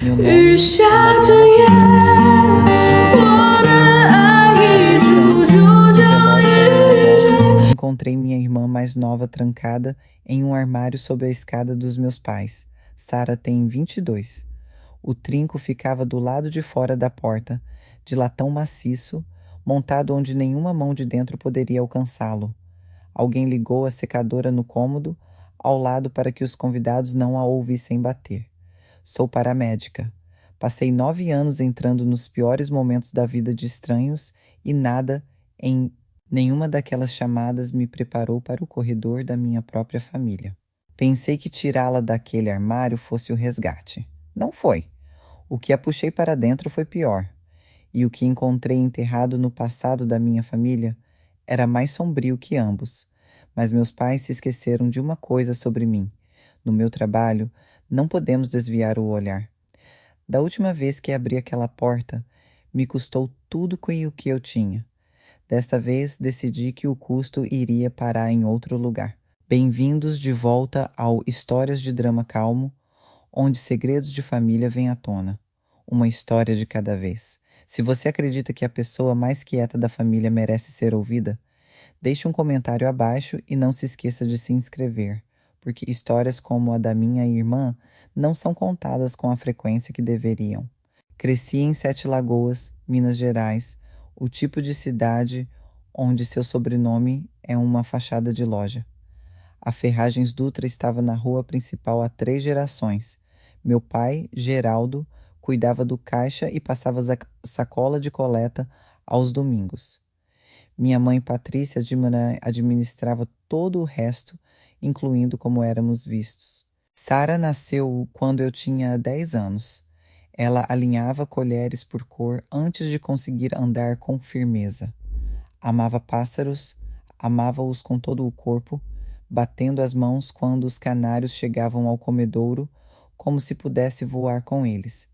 Meu nome é Mariana Ferreira. Encontrei minha irmã mais nova trancada em um armário sob a escada dos meus pais. Sara tem 22. O trinco ficava do lado de fora da porta, de latão maciço, montado onde nenhuma mão de dentro poderia alcançá-lo. Alguém ligou a secadora no cômodo ao lado para que os convidados não a ouvissem bater. Sou paramédica. Passei 9 anos entrando nos piores momentos da vida de estranhos e nada em nenhuma daquelas chamadas me preparou para o corredor da minha própria família. Pensei que tirá-la daquele armário fosse o resgate. Não foi. O que a puxei para dentro foi pior. E o que encontrei enterrado no passado da minha família era mais sombrio que ambos. Mas meus pais se esqueceram de uma coisa sobre mim. No meu trabalho, não podemos desviar o olhar. Da última vez que abri aquela porta, me custou tudo o que eu tinha. Desta vez, decidi que o custo iria parar em outro lugar. Bem-vindos de volta ao Histórias de Drama Calmo, onde segredos de família vêm à tona. Uma história de cada vez. Se você acredita que a pessoa mais quieta da família merece ser ouvida, deixe um comentário abaixo e não se esqueça de se inscrever, porque histórias como a da minha irmã não são contadas com a frequência que deveriam. Cresci em Sete Lagoas, Minas Gerais, o tipo de cidade onde seu sobrenome é uma fachada de loja. A Ferragens Dutra estava na rua principal há 3 gerações. Meu pai, Geraldo, cuidava do caixa e passava sacola de coleta aos domingos. Minha mãe, Patrícia, administrava todo o resto, incluindo como éramos vistos. Sara nasceu quando eu tinha 10 anos. Ela alinhava colheres por cor antes de conseguir andar com firmeza. Amava pássaros, amava-os com todo o corpo, batendo as mãos quando os canários chegavam ao comedouro, como se pudesse voar com eles.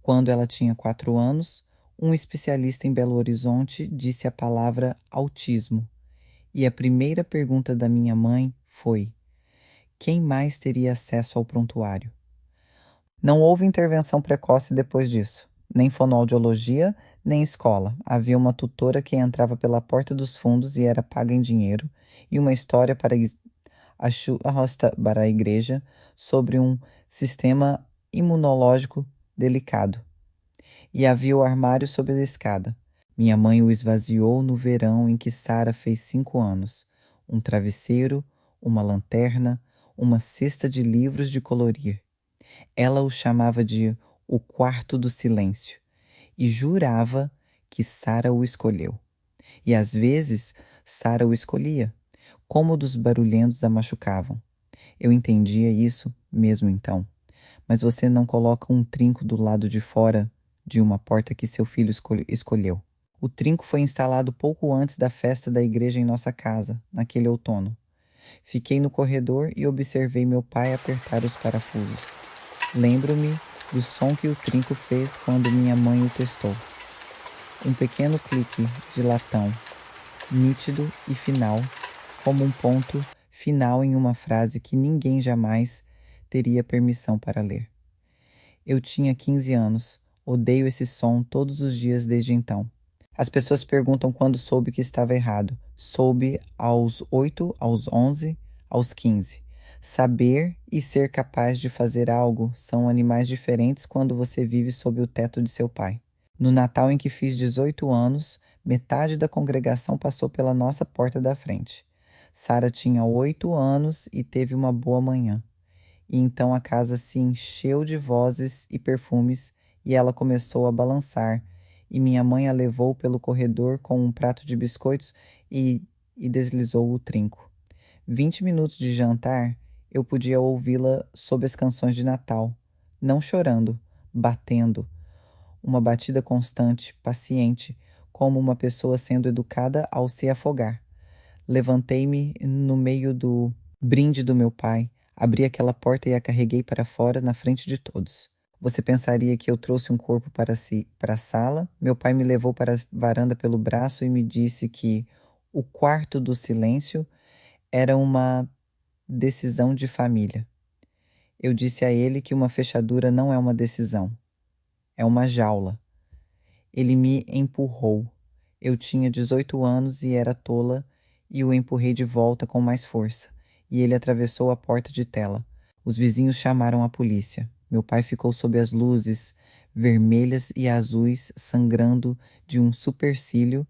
Quando ela tinha 4 anos, um especialista em Belo Horizonte disse a palavra autismo. E a primeira pergunta da minha mãe foi: quem mais teria acesso ao prontuário? Não houve intervenção precoce depois disso, nem fonoaudiologia, nem escola. Havia uma tutora que entrava pela porta dos fundos e era paga em dinheiro, e uma história para a igreja sobre um sistema imunológico delicado. E havia o armário sob a escada. Minha mãe o esvaziou no verão em que Sara fez 5 anos. Um travesseiro, uma lanterna, uma cesta de livros de colorir. Ela o chamava de o quarto do silêncio e jurava que Sara o escolheu. E às vezes Sara o escolhia. Cômodos barulhentos a machucavam. Eu entendia isso mesmo então. Mas você não coloca um trinco do lado de fora de uma porta que seu filho escolheu. O trinco foi instalado pouco antes da festa da igreja em nossa casa, naquele outono. Fiquei no corredor e observei meu pai apertar os parafusos. Lembro-me do som que o trinco fez quando minha mãe o testou. Um pequeno clique de latão, nítido e final, como um ponto final em uma frase que ninguém jamais teria permissão para ler. Eu tinha 15 anos. Odeio esse som todos os dias desde então. As pessoas perguntam quando soube que estava errado. Soube aos 8, aos 11, aos 15. Saber e ser capaz de fazer algo são animais diferentes quando você vive sob o teto de seu pai. No Natal em que fiz 18 anos, metade da congregação passou pela nossa porta da frente. Sara tinha 8 anos e teve uma boa manhã. E então a casa se encheu de vozes e perfumes e ela começou a balançar, e minha mãe a levou pelo corredor com um prato de biscoitos e deslizou o trinco. 20 minutos de jantar, eu podia ouvi-la sob as canções de Natal, não chorando, batendo. Uma batida constante, paciente, como uma pessoa sendo educada ao se afogar. Levantei-me no meio do brinde do meu pai, abri aquela porta e a carreguei para fora na frente de todos. Você pensaria que eu trouxe um corpo para a sala? Meu pai me levou para a varanda pelo braço e me disse que o quarto do silêncio era uma decisão de família. Eu disse a ele que uma fechadura não é uma decisão. É uma jaula. Ele me empurrou. Eu tinha 18 anos e era tola, e o empurrei de volta com mais força, e ele atravessou a porta de tela. Os vizinhos chamaram a polícia. Meu pai ficou sob as luzes vermelhas e azuis sangrando de um supercílio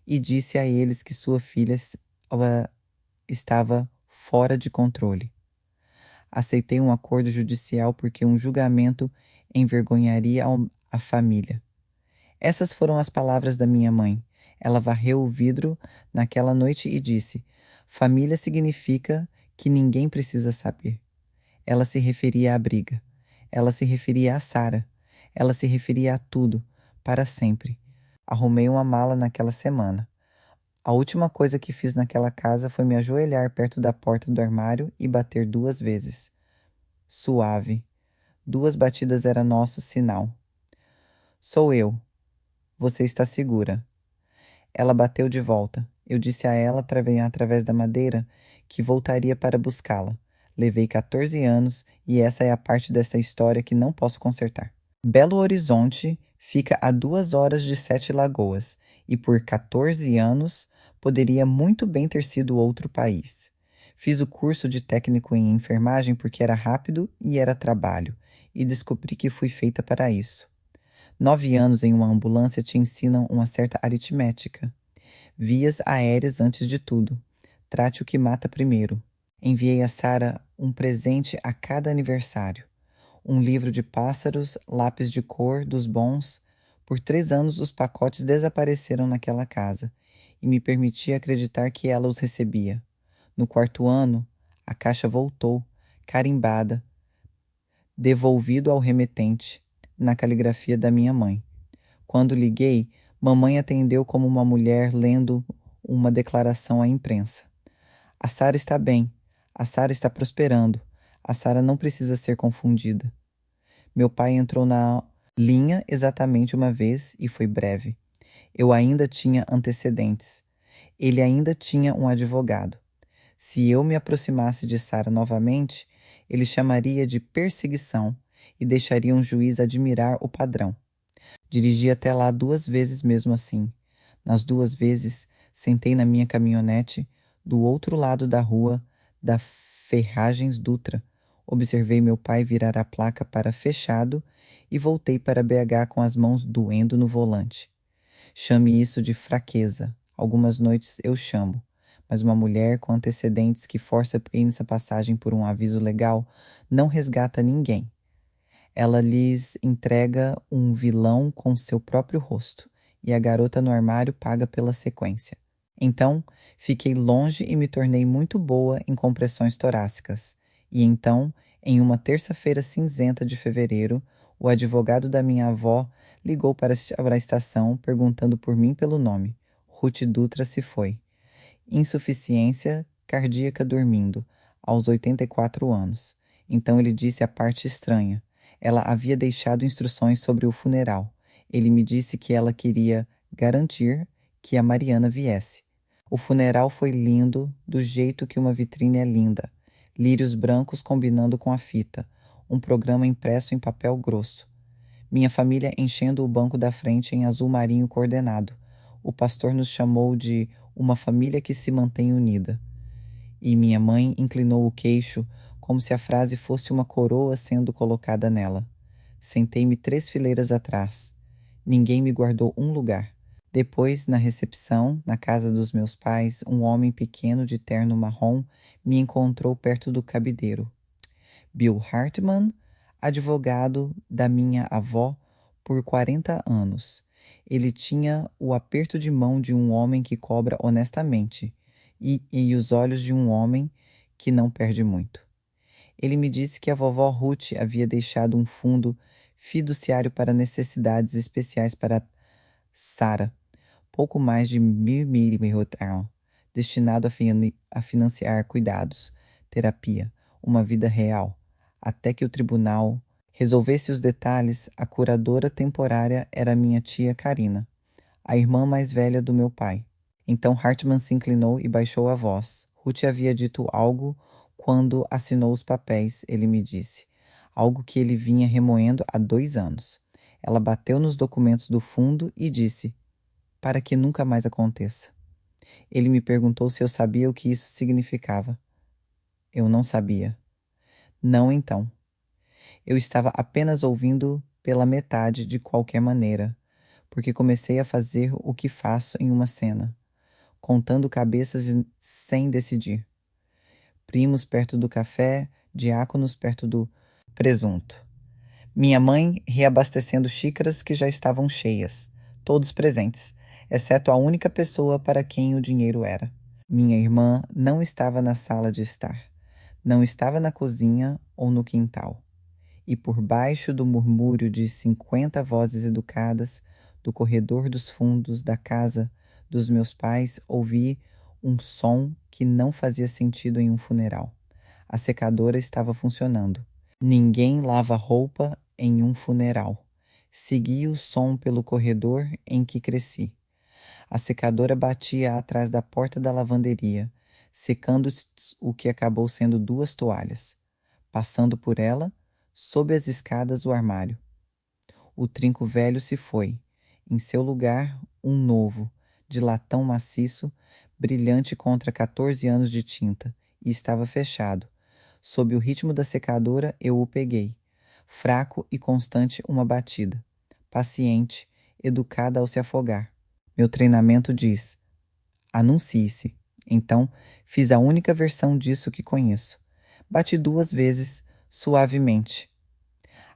e disse a eles que sua filha estava fora de controle. Aceitei um acordo judicial porque um julgamento envergonharia a família. Essas foram as palavras da minha mãe. Ela varreu o vidro naquela noite e disse: família significa que ninguém precisa saber. Ela se referia à briga. Ela se referia a Sara. Ela se referia a tudo, para sempre. Arrumei uma mala naquela semana. A última coisa que fiz naquela casa foi me ajoelhar perto da porta do armário e bater 2 vezes. Suave. 2 batidas era nosso sinal. Sou eu. Você está segura. Ela bateu de volta. Eu disse a ela, através da madeira, que voltaria para buscá-la. Levei 14 anos e essa é a parte dessa história que não posso consertar. Belo Horizonte fica a 2 horas de Sete Lagoas e por 14 anos poderia muito bem ter sido outro país. Fiz o curso de técnico em enfermagem porque era rápido e era trabalho, e descobri que fui feita para isso. 9 anos em uma ambulância te ensinam uma certa aritmética. Vias aéreas antes de tudo. Trate o que mata primeiro. Enviei a Sara um presente a cada aniversário. Um livro de pássaros, lápis de cor, dos bons. Por 3 anos os pacotes desapareceram naquela casa e me permiti acreditar que ela os recebia. No 4º ano, a caixa voltou, carimbada, devolvido ao remetente, na caligrafia da minha mãe. Quando liguei, mamãe atendeu como uma mulher lendo uma declaração à imprensa. A Sara está bem. A Sara está prosperando. A Sara não precisa ser confundida. Meu pai entrou na linha exatamente uma vez e foi breve. Eu ainda tinha antecedentes. Ele ainda tinha um advogado. Se eu me aproximasse de Sara novamente, ele chamaria de perseguição e deixaria um juiz admirar o padrão. Dirigi até lá 2 vezes mesmo assim. Nas 2 vezes, sentei na minha caminhonete do outro lado da rua da Ferragens Dutra. Observei meu pai virar a placa para fechado e voltei para BH com as mãos doendo no volante. Chame isso de fraqueza. Algumas noites eu chamo. Mas uma mulher com antecedentes que força essa passagem por um aviso legal não resgata ninguém. Ela lhes entrega um vilão com seu próprio rosto, e a garota no armário paga pela sequência. Então, fiquei longe e me tornei muito boa em compressões torácicas. E então, em uma terça-feira cinzenta de fevereiro, o advogado da minha avó ligou para a estação perguntando por mim pelo nome. Ruth Dutra se foi. Insuficiência cardíaca dormindo, aos 84 anos. Então ele disse a parte estranha. Ela havia deixado instruções sobre o funeral. Ele me disse que ela queria garantir que a Mariana viesse. O funeral foi lindo, do jeito que uma vitrine é linda. Lírios brancos combinando com a fita. Um programa impresso em papel grosso. Minha família enchendo o banco da frente em azul marinho coordenado. O pastor nos chamou de uma família que se mantém unida. E minha mãe inclinou o queixo como se a frase fosse uma coroa sendo colocada nela. Sentei-me 3 fileiras atrás. Ninguém me guardou um lugar. Depois, na recepção, na casa dos meus pais, um homem pequeno de terno marrom me encontrou perto do cabideiro. Bill Hartman, advogado da minha avó por 40 anos. Ele tinha o aperto de mão de um homem que cobra honestamente e os olhos de um homem que não perde muito. Ele me disse que a vovó Ruth havia deixado um fundo fiduciário para necessidades especiais para Sara, pouco mais de 1.000 destinado a financiar cuidados, terapia, uma vida real, até que o tribunal resolvesse os detalhes. A curadora temporária era minha tia Karina, a irmã mais velha do meu pai. Então Hartman se inclinou e baixou a voz. Ruth havia dito algo quando assinou os papéis, ele me disse. Algo que ele vinha remoendo há 2 anos. Ela bateu nos documentos do fundo e disse: para que nunca mais aconteça. Ele me perguntou se eu sabia o que isso significava. Eu não sabia. Não então. Eu estava apenas ouvindo pela metade de qualquer maneira, porque comecei a fazer o que faço em uma cena, contando cabeças sem decidir. Primos perto do café, diáconos perto do presunto. Minha mãe reabastecendo xícaras que já estavam cheias, todos presentes, exceto a única pessoa para quem o dinheiro era. Minha irmã não estava na sala de estar, não estava na cozinha ou no quintal. E por baixo do murmúrio de 50 vozes educadas, do corredor dos fundos da casa dos meus pais, ouvi um som que não fazia sentido em um funeral. A secadora estava funcionando. Ninguém lava roupa em um funeral. Segui o som pelo corredor em que cresci. A secadora batia atrás da porta da lavanderia, secando o que acabou sendo 2 toalhas. Passando por ela, sob as escadas, o armário. O trinco velho se foi. Em seu lugar, um novo, de latão maciço, brilhante contra 14 anos de tinta, e estava fechado. Sob o ritmo da secadora, eu o peguei. Fraco e constante uma batida. Paciente, educada ao se afogar. Meu treinamento diz: anuncie-se. Então, fiz a única versão disso que conheço. Bati 2 vezes, suavemente.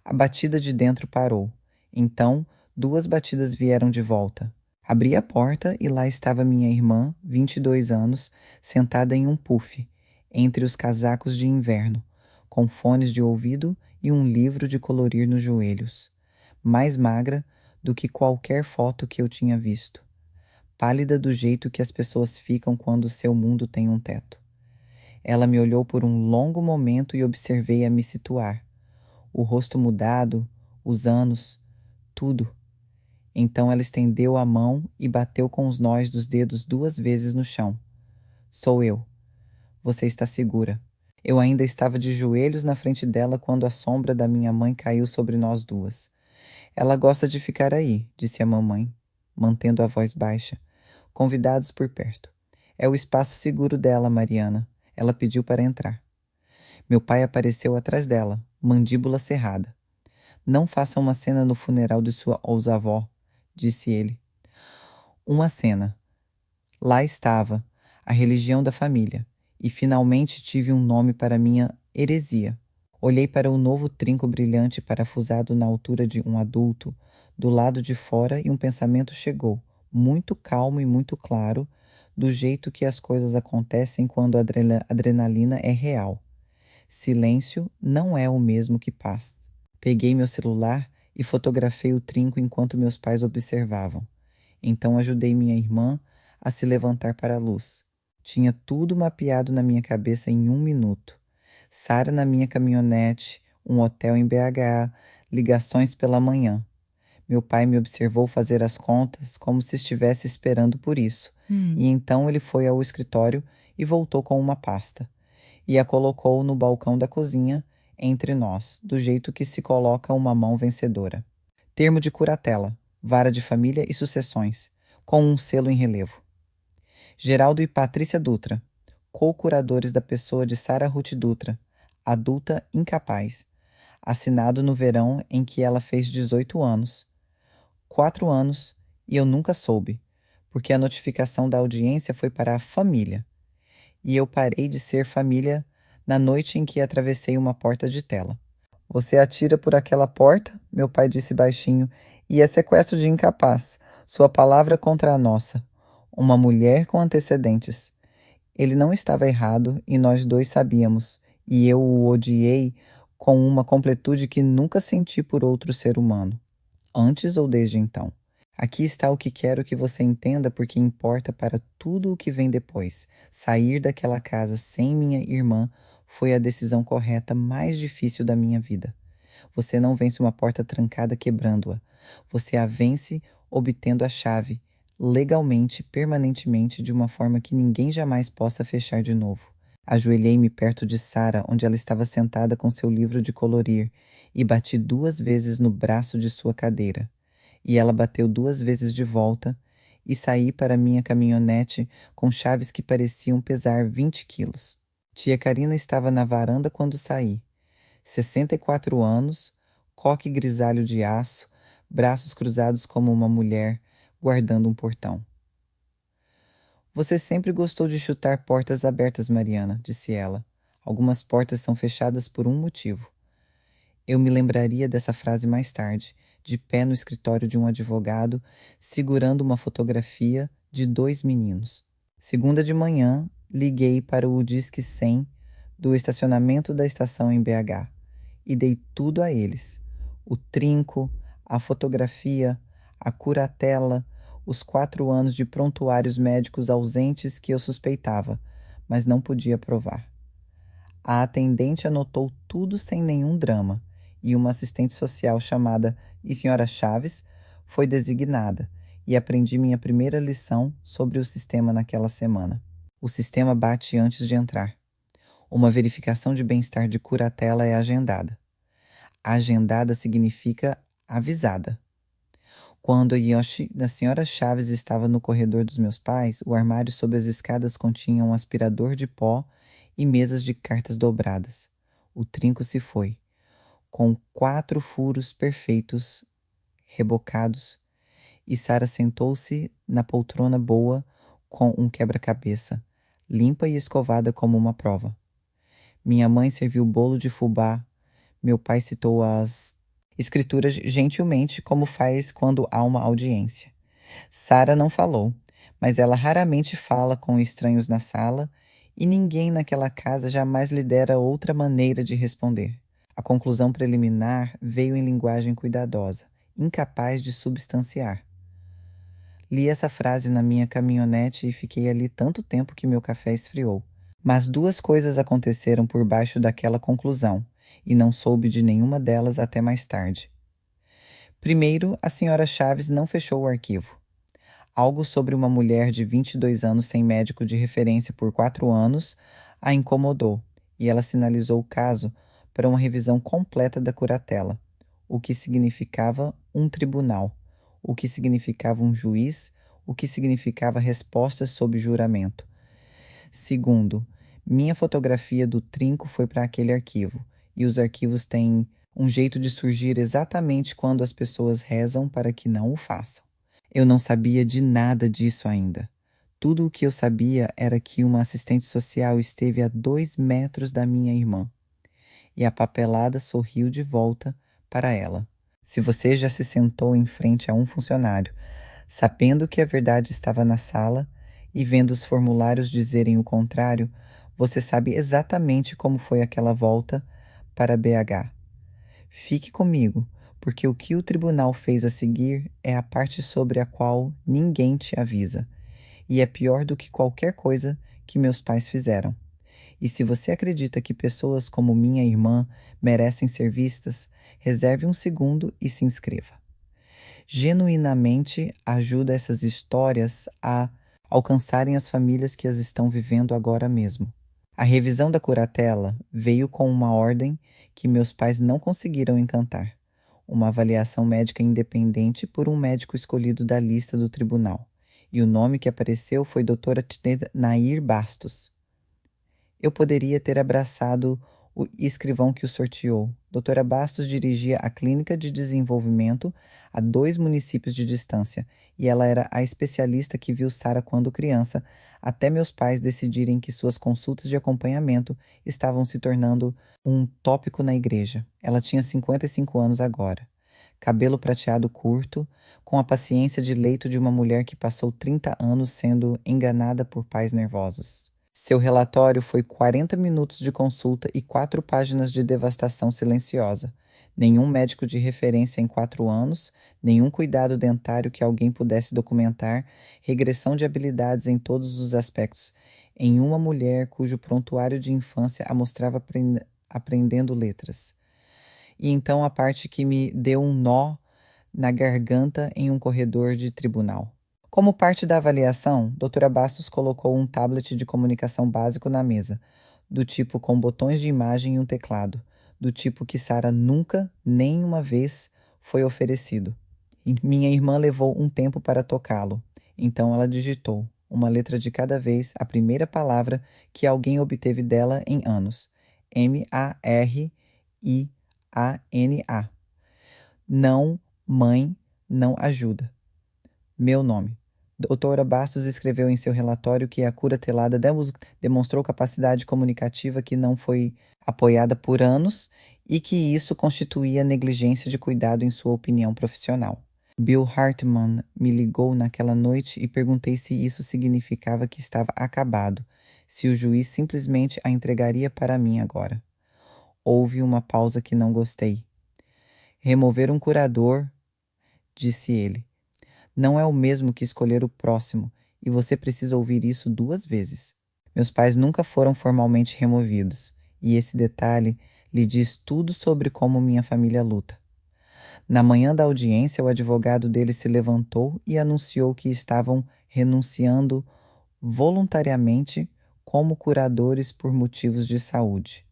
A batida de dentro parou. Então, 2 batidas vieram de volta. Abri a porta e lá estava minha irmã, 22 anos, sentada em um puff, entre os casacos de inverno, com fones de ouvido e um livro de colorir nos joelhos. Mais magra do que qualquer foto que eu tinha visto. Pálida do jeito que as pessoas ficam quando seu mundo tem um teto. Ela me olhou por um longo momento e observei a me situar. O rosto mudado, os anos, tudo. Então ela estendeu a mão e bateu com os nós dos dedos 2 vezes no chão. Sou eu. Você está segura. Eu ainda estava de joelhos na frente dela quando a sombra da minha mãe caiu sobre nós 2. Ela gosta de ficar aí, disse a mamãe, mantendo a voz baixa. Convidados por perto. É o espaço seguro dela, Mariana. Ela pediu para entrar. Meu pai apareceu atrás dela, mandíbula cerrada. Não faça uma cena no funeral de sua ousa-avó, disse ele. Uma cena. Lá estava, a religião da família, e finalmente tive um nome para minha heresia. Olhei para o novo trinco brilhante parafusado na altura de um adulto, do lado de fora, e um pensamento chegou, muito calmo e muito claro, do jeito que as coisas acontecem quando a adrenalina é real. Silêncio não é o mesmo que paz. Peguei meu celular e fotografei o trinco enquanto meus pais observavam. Então ajudei minha irmã a se levantar para a luz. Tinha tudo mapeado na minha cabeça em 1 minuto. Sara na minha caminhonete, um hotel em BH, ligações pela manhã. Meu pai me observou fazer as contas como se estivesse esperando por isso. E então ele foi ao escritório e voltou com uma pasta. E a colocou no balcão da cozinha, entre nós, do jeito que se coloca uma mão vencedora. Termo de curatela, vara de família e sucessões, com um selo em relevo. Geraldo e Patrícia Dutra, co-curadores da pessoa de Sara Ruth Dutra, adulta incapaz, assinado no verão em que ela fez 18 anos. 4 anos e eu nunca soube, porque a notificação da audiência foi para a família. E eu parei de ser família na noite em que atravessei uma porta de tela. Você atira por aquela porta? Meu pai disse baixinho, e é sequestro de incapaz. Sua palavra contra a nossa. Uma mulher com antecedentes. Ele não estava errado e nós 2 sabíamos, e eu o odiei com uma completude que nunca senti por outro ser humano, antes ou desde então. Aqui está o que quero que você entenda porque importa para tudo o que vem depois. Sair daquela casa sem minha irmã foi a decisão correta mais difícil da minha vida. Você não vence uma porta trancada quebrando-a. Você a vence obtendo a chave, legalmente, permanentemente, de uma forma que ninguém jamais possa fechar de novo. Ajoelhei-me perto de Sara, onde ela estava sentada com seu livro de colorir, e bati 2 vezes no braço de sua cadeira. E ela bateu 2 vezes de volta, e saí para minha caminhonete com chaves que pareciam pesar 20 quilos. Tia Carina estava na varanda quando saí. 64 anos, coque grisalho de aço, braços cruzados como uma mulher, guardando um portão. Você sempre gostou de chutar portas abertas, Mariana, disse ela. Algumas portas são fechadas por um motivo. Eu me lembraria dessa frase mais tarde, de pé no escritório de um advogado, segurando uma fotografia de 2 meninos. Segunda de manhã, liguei para o Disque 100 do estacionamento da estação em BH e dei tudo a eles. O trinco, a fotografia, a curatela, os 4 anos de prontuários médicos ausentes que eu suspeitava, mas não podia provar. A atendente anotou tudo sem nenhum drama, e uma assistente social chamada Sra. Chaves foi designada, e aprendi minha primeira lição sobre o sistema naquela semana. O sistema bate antes de entrar. Uma verificação de bem-estar de curatela é agendada. Agendada significa avisada. Quando a Yoshi da Sra. Chaves estava no corredor dos meus pais, o armário sob as escadas continha um aspirador de pó e mesas de cartas dobradas. O trinco se foi, com 4 furos perfeitos, rebocados, e Sara sentou-se na poltrona boa com um quebra-cabeça, limpa e escovada como uma prova. Minha mãe serviu bolo de fubá, meu pai citou as escrituras gentilmente, como faz quando há uma audiência. Sara não falou, mas ela raramente fala com estranhos na sala, e ninguém naquela casa jamais lhe dera outra maneira de responder. A conclusão preliminar veio em linguagem cuidadosa, incapaz de substanciar. Li essa frase na minha caminhonete e fiquei ali tanto tempo que meu café esfriou. Mas 2 coisas aconteceram por baixo daquela conclusão, e não soube de nenhuma delas até mais tarde. Primeiro, a Sra. Chaves não fechou o arquivo. Algo sobre uma mulher de 22 anos sem médico de referência por 4 anos a incomodou, e ela sinalizou o caso para uma revisão completa da curatela, o que significava um tribunal, o que significava um juiz, o que significava respostas sob juramento. Segundo, minha fotografia do trinco foi para aquele arquivo, e os arquivos têm um jeito de surgir exatamente quando as pessoas rezam para que não o façam. Eu não sabia de nada disso ainda. Tudo o que eu sabia era que uma assistente social esteve a 2 metros da minha irmã. E a papelada sorriu de volta para ela. Se você já se sentou em frente a um funcionário, sabendo que a verdade estava na sala e vendo os formulários dizerem o contrário, você sabe exatamente como foi aquela volta para BH. Fique comigo, porque o que o tribunal fez a seguir é a parte sobre a qual ninguém te avisa, e é pior do que qualquer coisa que meus pais fizeram. E se você acredita que pessoas como minha irmã merecem ser vistas, reserve um segundo e se inscreva. Genuinamente ajuda essas histórias a alcançarem as famílias que as estão vivendo agora mesmo. A revisão da curatela veio com uma ordem que meus pais não conseguiram encantar. Uma avaliação médica independente por um médico escolhido da lista do tribunal. E o nome que apareceu foi Dra. Nair Bastos. Eu poderia ter abraçado o escrivão que o sorteou. Doutora Bastos dirigia a clínica de desenvolvimento a 2 municípios de distância, e ela era a especialista que viu Sara quando criança, até meus pais decidirem que suas consultas de acompanhamento estavam se tornando um tópico na igreja. Ela tinha 55 anos agora. Cabelo prateado curto, com a paciência de leito de uma mulher que passou 30 anos sendo enganada por pais nervosos. Seu relatório foi 40 minutos de consulta e 4 páginas de devastação silenciosa. Nenhum médico de referência em 4 anos, nenhum cuidado dentário que alguém pudesse documentar, regressão de habilidades em todos os aspectos, em uma mulher cujo prontuário de infância a mostrava aprendendo letras. E então a parte que me deu um nó na garganta em um corredor de tribunal. Como parte da avaliação, Dra. Bastos colocou um tablet de comunicação básico na mesa. do tipo com botões de imagem e um teclado, do tipo que Sara nunca, nem uma vez, foi oferecido. E minha irmã levou um tempo para tocá-lo. Então ela digitou, uma letra de cada vez, a primeira palavra que alguém obteve dela em anos. Mariana. Não, mãe, não ajuda. Meu nome. Doutora Bastos escreveu em seu relatório que a cura telada demonstrou capacidade comunicativa que não foi apoiada por anos e que isso constituía negligência de cuidado em sua opinião profissional. Bill Hartman me ligou naquela noite e perguntei se isso significava que estava acabado, se o juiz simplesmente a entregaria para mim agora. Houve uma pausa que não gostei. Remover um curador, disse ele, não é o mesmo que escolher o próximo, e você precisa ouvir isso 2 vezes. Meus pais nunca foram formalmente removidos, e esse detalhe lhe diz tudo sobre como minha família luta. Na manhã da audiência, o advogado dele se levantou e anunciou que estavam renunciando voluntariamente como curadores por motivos de saúde.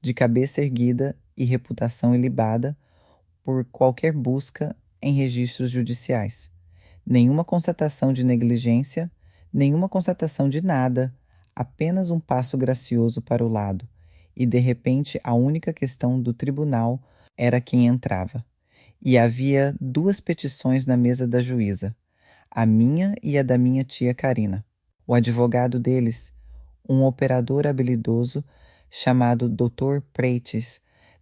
De cabeça erguida e reputação ilibada por qualquer busca em registros judiciais. Nenhuma constatação de negligência, nenhuma constatação de nada, apenas um passo gracioso para o lado, e de repente a única questão do tribunal era quem entrava. E havia 2 petições na mesa da juíza, a minha e a da minha tia Carina. O advogado deles, um operador habilidoso chamado Dr. Prates,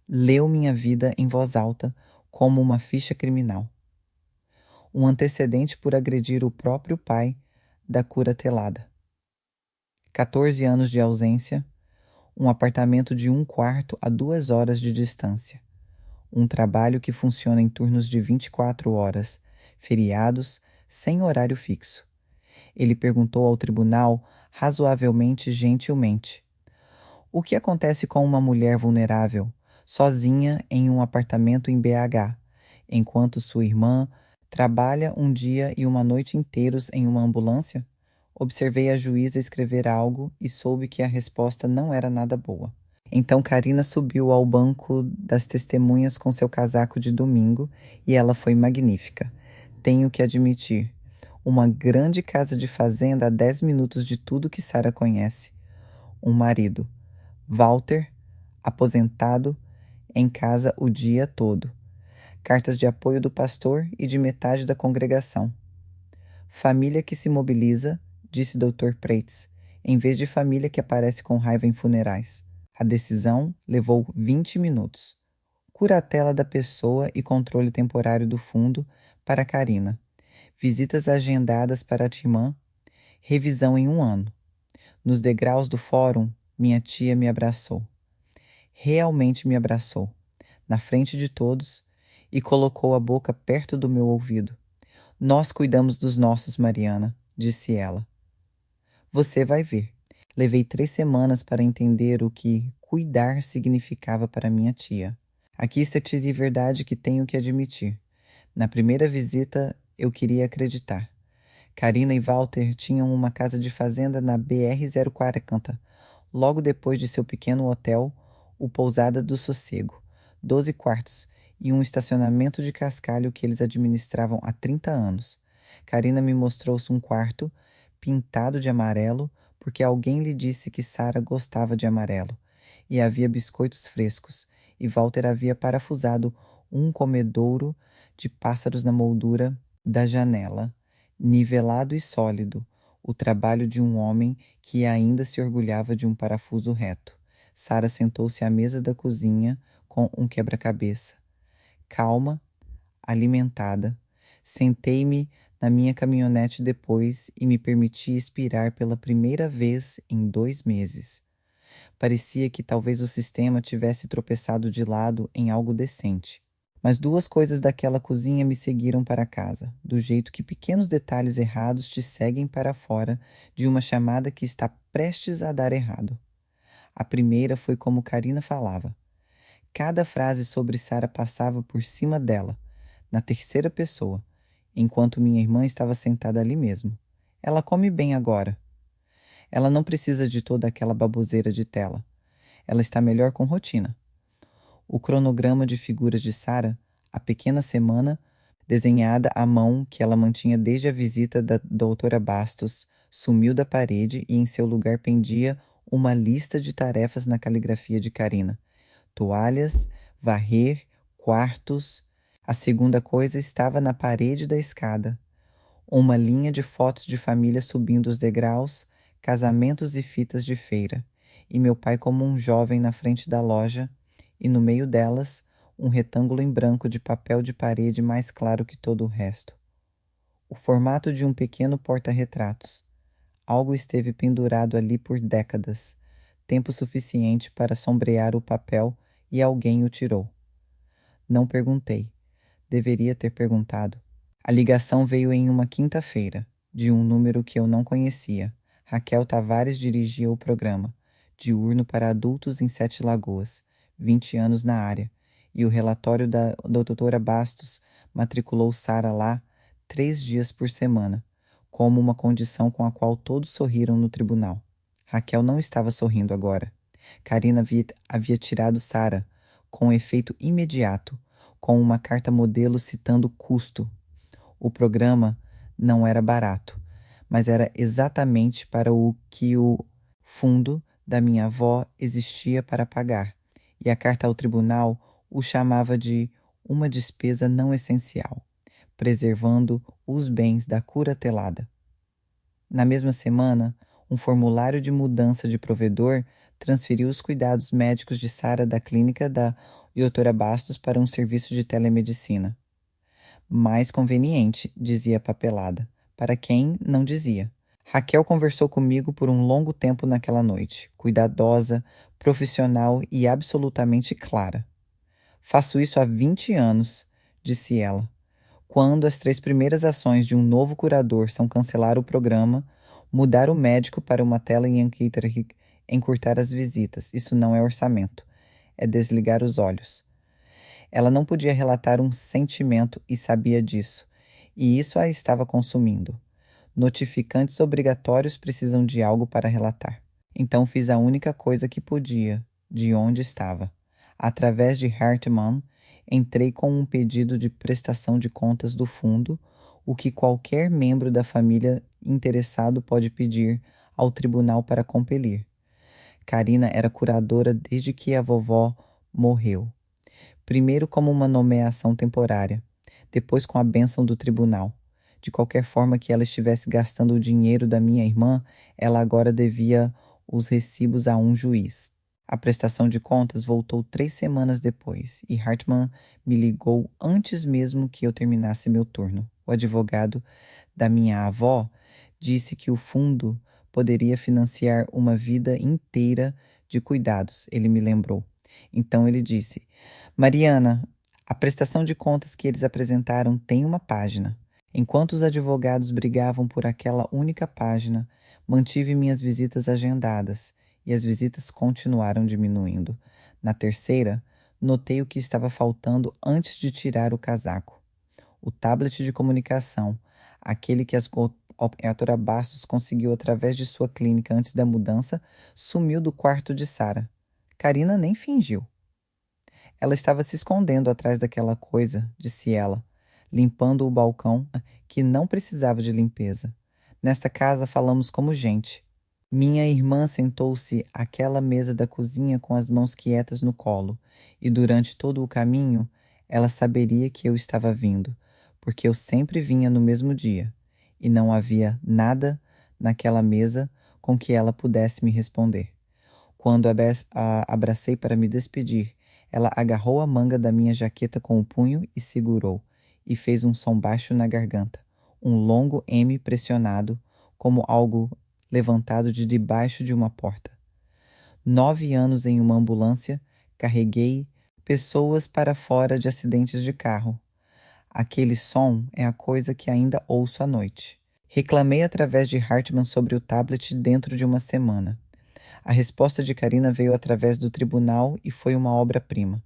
leu minha vida em voz alta como uma ficha criminal. Um antecedente por agredir o próprio pai da cura telada. 14 anos de ausência, um apartamento de 1 quarto a 2 horas de distância. Um trabalho que funciona em turnos de 24 horas, feriados, sem horário fixo. Ele perguntou ao tribunal, razoavelmente gentilmente: o que acontece com uma mulher vulnerável, sozinha em um apartamento em BH, enquanto sua irmã trabalha um dia e uma noite inteiros em uma ambulância? Observei a juíza escrever algo e soube que a resposta não era nada boa. Então Carina subiu ao banco das testemunhas com seu casaco de domingo e ela foi magnífica. Tenho que admitir. Uma grande casa de fazenda a 10 minutos de tudo que Sara conhece. Um marido. Walter, aposentado, em casa o dia todo. Cartas de apoio do pastor e de metade da congregação. Família que se mobiliza, disse Dr. Prates, em vez de família que aparece com raiva em funerais. A decisão levou 20 minutos. Curatela da pessoa e controle temporário do fundo para Carina. Visitas agendadas para a Timã. Revisão em 1 ano. Nos degraus do fórum, minha tia me abraçou. Realmente me abraçou, na frente de todos, e colocou a boca perto do meu ouvido. Nós cuidamos dos nossos, Mariana, disse ela. Você vai ver. Levei 3 semanas para entender o que cuidar significava para minha tia. Aqui está a verdade que tenho que admitir. Na primeira visita, eu queria acreditar. Carina e Walter tinham uma casa de fazenda na BR-040, logo depois de seu pequeno hotel, o Pousada do Sossego, 12 quartos e um estacionamento de cascalho que eles administravam há 30 anos. Carina me mostrou um quarto, pintado de amarelo, porque alguém lhe disse que Sara gostava de amarelo, e havia biscoitos frescos, e Walter havia parafusado um comedouro de pássaros na moldura da janela, nivelado e sólido, o trabalho de um homem que ainda se orgulhava de um parafuso reto. Sara sentou-se à mesa da cozinha com um quebra-cabeça. Calma, alimentada, sentei-me na minha caminhonete depois e me permiti expirar pela primeira vez em 2 meses. Parecia que talvez o sistema tivesse tropeçado de lado em algo decente. Mas 2 coisas daquela cozinha me seguiram para casa, do jeito que pequenos detalhes errados te seguem para fora de uma chamada que está prestes a dar errado. A primeira foi como Carina falava. Cada frase sobre Sara passava por cima dela, na terceira pessoa, enquanto minha irmã estava sentada ali mesmo. Ela come bem agora. Ela não precisa de toda aquela baboseira de tela. Ela está melhor com rotina. O cronograma de figuras de Sarah, a pequena semana, desenhada à mão que ela mantinha desde a visita da doutora Bastos, sumiu da parede e em seu lugar pendia uma lista de tarefas na caligrafia de Carina. Toalhas, varrer, quartos. A segunda coisa estava na parede da escada. Uma linha de fotos de família subindo os degraus, casamentos e fitas de feira, e meu pai como um jovem na frente da loja, e no meio delas, um retângulo em branco de papel de parede mais claro que todo o resto. O formato de um pequeno porta-retratos. Algo esteve pendurado ali por décadas, tempo suficiente para sombrear o papel e alguém o tirou. Não perguntei. Deveria ter perguntado. A ligação veio em uma quinta-feira, de um número que eu não conhecia. Raquel Tavares dirigia o programa, diurno para adultos em Sete Lagoas, 20 anos na área, e o relatório da doutora Bastos matriculou Sarah lá 3 dias por semana, como uma condição com a qual todos sorriram no tribunal. Raquel não estava sorrindo agora. Carina havia tirado Sarah, com efeito imediato, com uma carta modelo citando custo. O programa não era barato, mas era exatamente para o que o fundo da minha avó existia para pagar, e a carta ao tribunal o chamava de uma despesa não essencial, preservando os bens da curatelada. Na mesma semana, um formulário de mudança de provedor transferiu os cuidados médicos de Sarah da clínica da doutora Bastos para um serviço de telemedicina. Mais conveniente, dizia a papelada, para quem não dizia. Raquel conversou comigo por um longo tempo naquela noite, cuidadosa, profissional e absolutamente clara. Faço isso há 20 anos, disse ela. Quando as 3 primeiras ações de um novo curador são cancelar o programa, mudar o médico para uma tela em encurtar as visitas. Isso não é orçamento. É desligar os olhos. Ela não podia relatar um sentimento e sabia disso, e isso a estava consumindo. Notificantes obrigatórios precisam de algo para relatar. Então fiz a única coisa que podia, de onde estava. Através de Hartmann, entrei com um pedido de prestação de contas do fundo, o que qualquer membro da família interessado pode pedir ao tribunal para compelir. Carina era curadora desde que a vovó morreu. Primeiro como uma nomeação temporária, depois com a bênção do tribunal. De qualquer forma que ela estivesse gastando o dinheiro da minha irmã, ela agora devia os recibos a um juiz. A prestação de contas voltou 3 semanas depois, e Hartmann me ligou antes mesmo que eu terminasse meu turno. O advogado da minha avó disse que o fundo poderia financiar uma vida inteira de cuidados, ele me lembrou. Então ele disse: Mariana, a prestação de contas que eles apresentaram tem uma página. Enquanto os advogados brigavam por aquela única página, mantive minhas visitas agendadas, e as visitas continuaram diminuindo. Na terceira, notei o que estava faltando antes de tirar o casaco. O tablet de comunicação, aquele que a doutora Bastos conseguiu através de sua clínica antes da mudança, sumiu do quarto de Sarah. Carina nem fingiu. Ela estava se escondendo atrás daquela coisa, disse ela, limpando o balcão que não precisava de limpeza. Nesta casa falamos como gente. Minha irmã sentou-se àquela mesa da cozinha com as mãos quietas no colo, e durante todo o caminho ela saberia que eu estava vindo, porque eu sempre vinha no mesmo dia, e não havia nada naquela mesa com que ela pudesse me responder. Quando a abracei para me despedir, ela agarrou a manga da minha jaqueta com o punho e segurou, e fez um som baixo na garganta, um longo M pressionado, como algo levantado de debaixo de uma porta. 9 anos em uma ambulância, carreguei pessoas para fora de acidentes de carro. Aquele som é a coisa que ainda ouço à noite. Reclamei através de Hartmann sobre o tablet dentro de uma semana. A resposta de Carina veio através do tribunal e foi uma obra-prima.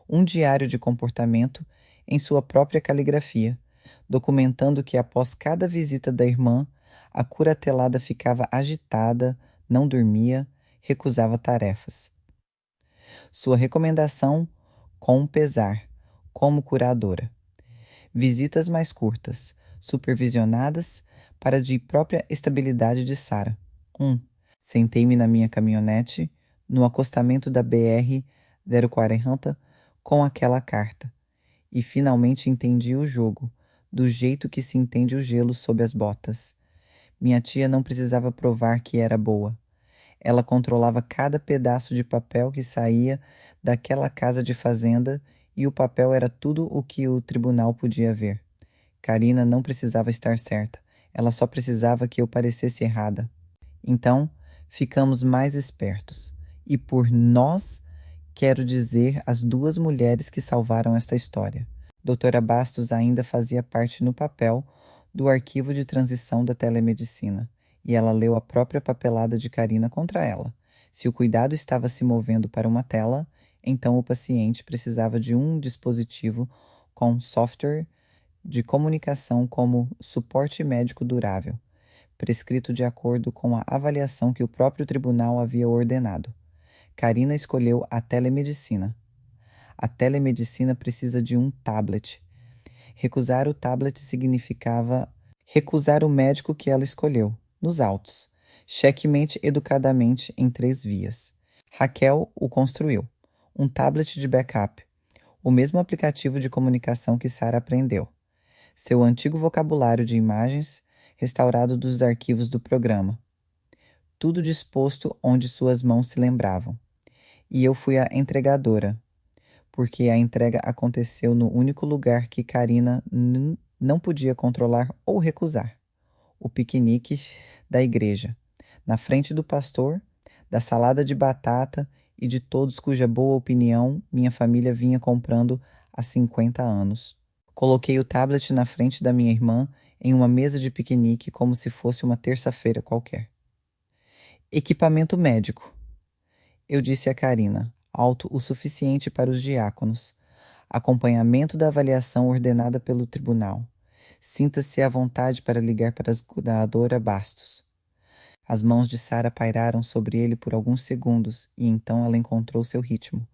Um diário de comportamento em sua própria caligrafia, documentando que após cada visita da irmã, A curatelada ficava agitada, não dormia, recusava tarefas. Sua recomendação: com pesar, como curadora. Visitas mais curtas, supervisionadas, para de própria estabilidade de Sara. 1. Sentei-me na minha caminhonete, no acostamento da BR 040, com aquela carta. E finalmente entendi o jogo, do jeito que se entende o gelo sob as botas. Minha tia não precisava provar que era boa. Ela controlava cada pedaço de papel que saía daquela casa de fazenda e o papel era tudo o que o tribunal podia ver. Karina não precisava estar certa. Ela só precisava que eu parecesse errada. Então, ficamos mais espertos. E por nós, quero dizer as duas mulheres que salvaram esta história. Doutora Bastos ainda fazia parte no papel do arquivo de transição da telemedicina, e ela leu a própria papelada de Karina contra ela. Se o cuidado estava se movendo para uma tela, então o paciente precisava de um dispositivo com software de comunicação como suporte médico durável, prescrito de acordo com a avaliação que o próprio tribunal havia ordenado. Karina escolheu a telemedicina. A telemedicina precisa de um tablet. Recusar o tablet significava recusar o médico que ela escolheu, nos autos. Checkmate educadamente em 3 vias. Raquel o construiu. Um tablet de backup. O mesmo aplicativo de comunicação que Sara aprendeu. Seu antigo vocabulário de imagens, restaurado dos arquivos do programa. Tudo disposto onde suas mãos se lembravam. E eu fui a entregadora, porque a entrega aconteceu no único lugar que Karina não podia controlar ou recusar: o piquenique da igreja, na frente do pastor, da salada de batata e de todos cuja boa opinião minha família vinha comprando há 50 anos. Coloquei o tablet na frente da minha irmã em uma mesa de piquenique como se fosse uma terça-feira qualquer. Equipamento médico. Eu disse a Karina, alto o suficiente para os diáconos. Acompanhamento da avaliação ordenada pelo tribunal. Sinta-se à vontade para ligar para a cuidadora Bastos. As mãos de Sara pairaram sobre ele por alguns segundos e então ela encontrou seu ritmo,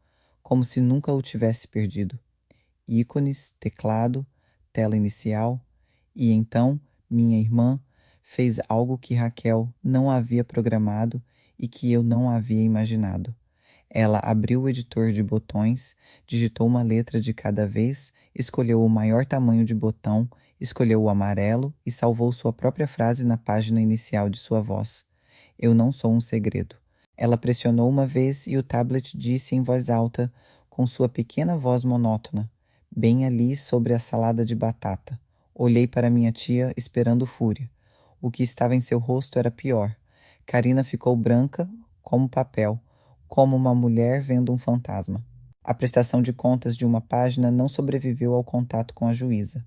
como se nunca o tivesse perdido. Ícones, teclado, tela inicial, e então minha irmã fez algo que Raquel não havia programado e que eu não havia imaginado. Ela abriu o editor de botões, digitou uma letra de cada vez, escolheu o maior tamanho de botão, escolheu o amarelo e salvou sua própria frase na página inicial de sua voz. Eu não sou um segredo. Ela pressionou uma vez e o tablet disse em voz alta, com sua pequena voz monótona, bem ali sobre a salada de batata. Olhei para minha tia esperando fúria. O que estava em seu rosto era pior. Karina ficou branca como papel, como uma mulher vendo um fantasma. A prestação de contas de uma página não sobreviveu ao contato com a juíza.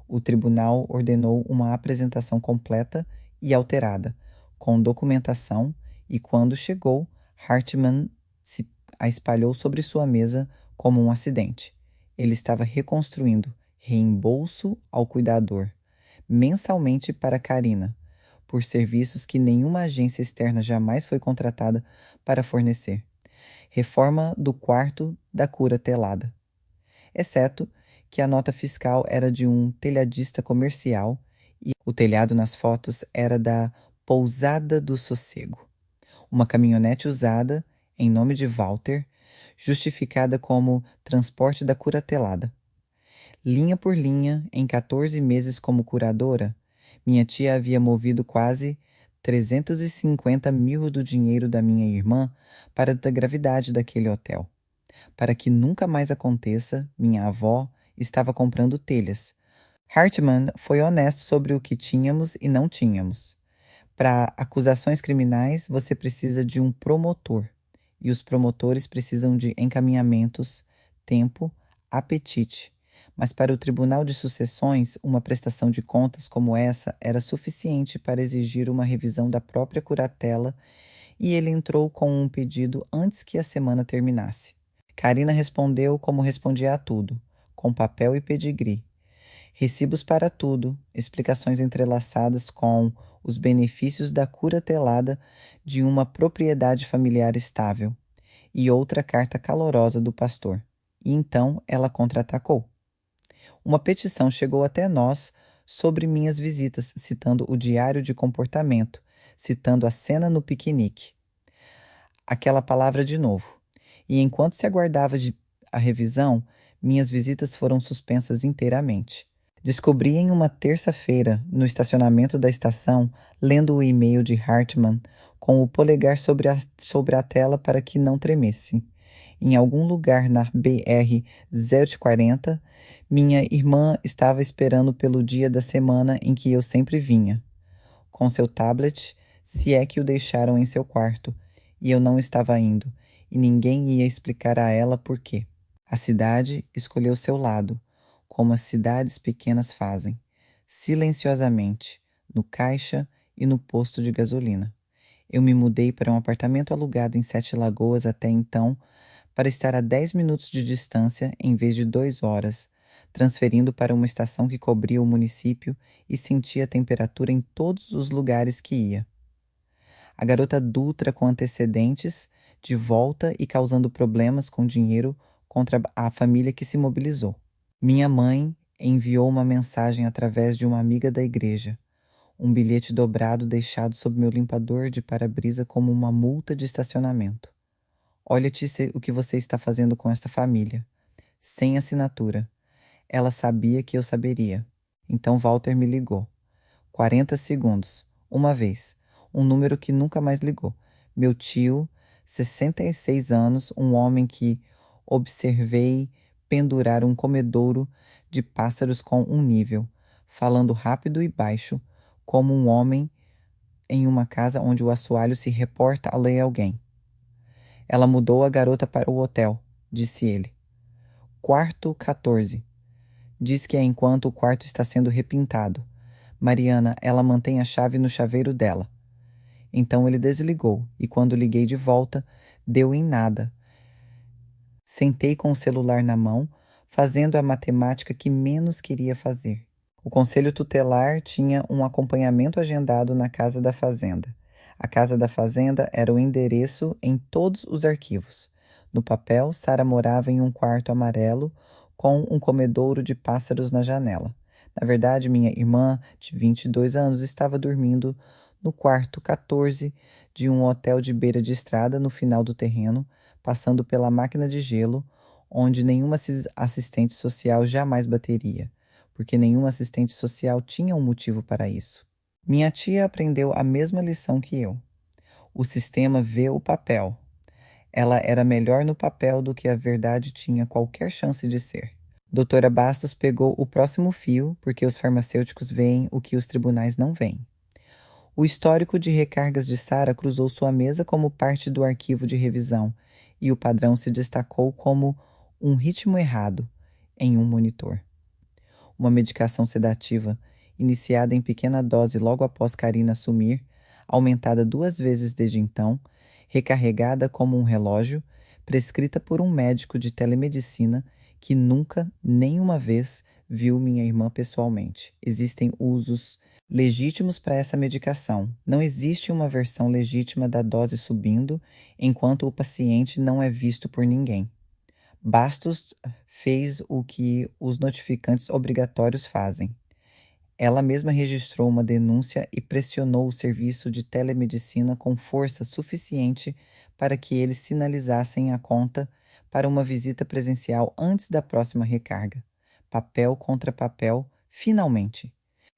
O tribunal ordenou uma apresentação completa e alterada, com documentação, e quando chegou, Hartman a espalhou sobre sua mesa como um acidente. Ele estava reconstruindo reembolso ao cuidador, mensalmente para Karina, por serviços que nenhuma agência externa jamais foi contratada para fornecer. Reforma do quarto da cura telada. Exceto que a nota fiscal era de um telhadista comercial e o telhado nas fotos era da Pousada do Sossego. Uma caminhonete usada, em nome de Walter, justificada como transporte da cura telada. Linha por linha, em 14 meses como curadora, minha tia havia movido quase 350 mil do dinheiro da minha irmã para a gravidade daquele hotel. Para que nunca mais aconteça, minha avó estava comprando telhas. Hartman foi honesto sobre o que tínhamos e não tínhamos. Para acusações criminais, você precisa de um promotor. E os promotores precisam de encaminhamentos, tempo, apetite. Mas para o Tribunal de Sucessões, uma prestação de contas como essa era suficiente para exigir uma revisão da própria curatela e ele entrou com um pedido antes que a semana terminasse. Karina respondeu como respondia a tudo, com papel e pedigree. Recibos para tudo, explicações entrelaçadas com os benefícios da curatelada de uma propriedade familiar estável, e outra carta calorosa do pastor. E então ela contra-atacou. Uma petição chegou até nós sobre minhas visitas, citando o diário de comportamento, citando a cena no piquenique. Aquela palavra de novo. E enquanto se aguardava a revisão, minhas visitas foram suspensas inteiramente. Descobri em uma terça-feira, no estacionamento da estação, lendo o e-mail de Hartman, com o polegar sobre a tela para que não tremesse. Em algum lugar na BR 040, minha irmã estava esperando pelo dia da semana em que eu sempre vinha, com seu tablet, se é que o deixaram em seu quarto, e eu não estava indo, e ninguém ia explicar a ela por quê. A cidade escolheu seu lado, como as cidades pequenas fazem, silenciosamente, no caixa e no posto de gasolina. Eu me mudei para um apartamento alugado em Sete Lagoas até então, para estar a 10 minutos de distância em vez de 2 horas, transferindo para uma estação que cobria o município e sentia a temperatura em todos os lugares que ia. A garota Dutra com antecedentes, de volta e causando problemas com dinheiro contra a família que se mobilizou. Minha mãe enviou uma mensagem através de uma amiga da igreja, um bilhete dobrado deixado sob meu limpador de para-brisa como uma multa de estacionamento. Olha-te o que você está fazendo com esta família. Sem assinatura. Ela sabia que eu saberia. Então Walter me ligou. 40 segundos. Uma vez. Um número que nunca mais ligou. Meu tio, 66 anos, um homem que observei pendurar um comedouro de pássaros com um nível, falando rápido e baixo, como um homem em uma casa onde o assoalho se reporta a ler alguém. Ela mudou a garota para o hotel, disse ele. Quarto 14. Diz que é enquanto o quarto está sendo repintado. Mariana, ela mantém a chave no chaveiro dela. Então ele desligou, e quando liguei de volta, deu em nada. Sentei com o celular na mão, fazendo a matemática que menos queria fazer. O conselho tutelar tinha um acompanhamento agendado na Casa da Fazenda. A Casa da Fazenda era o endereço em todos os arquivos. No papel, Sara morava em um quarto amarelo com um comedouro de pássaros na janela. Na verdade, minha irmã, de 22 anos, estava dormindo no quarto 14 de um hotel de beira de estrada no final do terreno, passando pela máquina de gelo, onde nenhuma assistente social jamais bateria, porque nenhum assistente social tinha um motivo para isso. Minha tia aprendeu a mesma lição que eu. O sistema vê o papel. Ela era melhor no papel do que a verdade tinha qualquer chance de ser. Doutora Bastos pegou o próximo fio, porque os farmacêuticos veem o que os tribunais não veem. O histórico de recargas de Sara cruzou sua mesa como parte do arquivo de revisão, e o padrão se destacou como um ritmo errado em um monitor. Uma medicação sedativa, iniciada em pequena dose logo após Karina sumir, aumentada 2 vezes desde então, recarregada como um relógio, prescrita por um médico de telemedicina que nunca, nenhuma vez, viu minha irmã pessoalmente. Existem usos legítimos para essa medicação. Não existe uma versão legítima da dose subindo enquanto o paciente não é visto por ninguém. Bastos fez o que os notificantes obrigatórios fazem. Ela mesma registrou uma denúncia e pressionou o serviço de telemedicina com força suficiente para que eles sinalizassem a conta para uma visita presencial antes da próxima recarga. Papel contra papel, finalmente.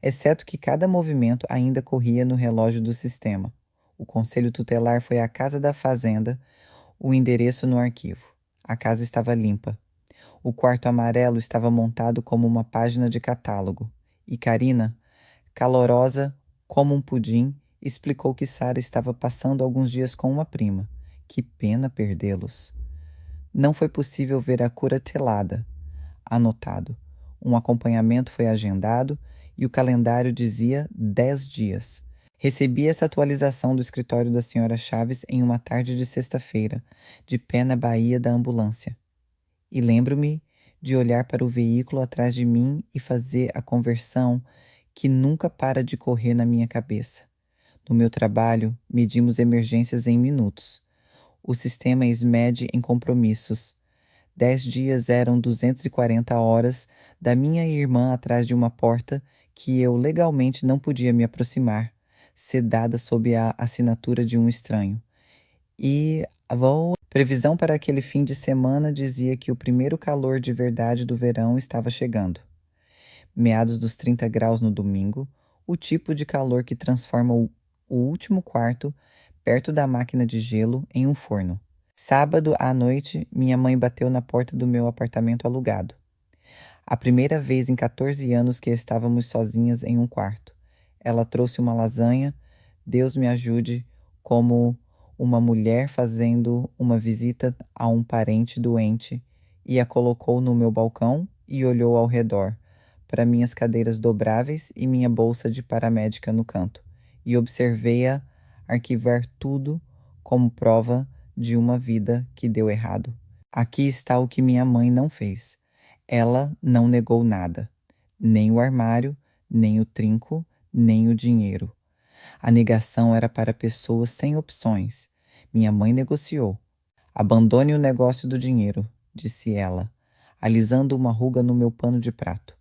Exceto que cada movimento ainda corria no relógio do sistema. O conselho tutelar foi à Casa da Fazenda, o endereço no arquivo. A casa estava limpa. O quarto amarelo estava montado como uma página de catálogo. E Karina, calorosa como um pudim, explicou que Sara estava passando alguns dias com uma prima. Que pena perdê-los. Não foi possível ver a curatelada. Anotado. Um acompanhamento foi agendado e o calendário dizia 10 dias. Recebi essa atualização do escritório da senhora Chaves em uma tarde de sexta-feira, de pé na baía da ambulância. E lembro-me de olhar para o veículo atrás de mim e fazer a conversão que nunca para de correr na minha cabeça. No meu trabalho, medimos emergências em minutos. O sistema mede em compromissos. 10 dias eram 240 horas da minha irmã atrás de uma porta que eu legalmente não podia me aproximar, sedada sob a assinatura de um estranho. E a previsão para aquele fim de semana dizia que o primeiro calor de verdade do verão estava chegando. Meados dos 30 graus no domingo, o tipo de calor que transforma o último quarto, perto da máquina de gelo, em um forno. Sábado à noite, minha mãe bateu na porta do meu apartamento alugado. A primeira vez em 14 anos que estávamos sozinhas em um quarto. Ela trouxe uma lasanha, Deus me ajude, como uma mulher fazendo uma visita a um parente doente, e a colocou no meu balcão e olhou ao redor, para minhas cadeiras dobráveis e minha bolsa de paramédica no canto, e observei-a arquivar tudo como prova de uma vida que deu errado. Aqui está o que minha mãe não fez. Ela não negou nada, nem o armário, nem o trinco, nem o dinheiro. A negação era para pessoas sem opções. Minha mãe negociou. Abandone o negócio do dinheiro, disse ela, alisando uma ruga no meu pano de prato.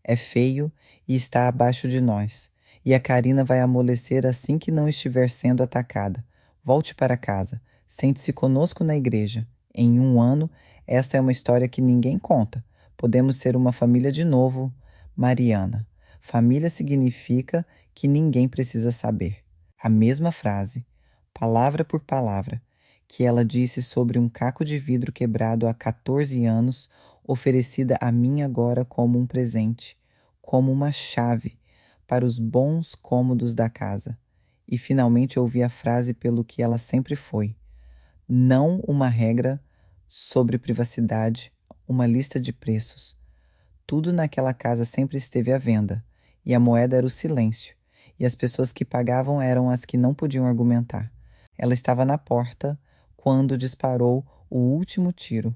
É feio e está abaixo de nós, e a Karina vai amolecer assim que não estiver sendo atacada. Volte para casa, sente-se conosco na igreja. Em um ano, esta é uma história que ninguém conta. Podemos ser uma família de novo, Mariana. Família significa que ninguém precisa saber. A mesma frase, palavra por palavra, que ela disse sobre um caco de vidro quebrado há 14 anos, oferecida a mim agora como um presente, como uma chave para os bons cômodos da casa. E finalmente ouvi a frase pelo que ela sempre foi. Não uma regra sobre privacidade, uma lista de preços. Tudo naquela casa sempre esteve à venda, e a moeda era o silêncio, e as pessoas que pagavam eram as que não podiam argumentar. Ela estava na porta quando disparou o último tiro.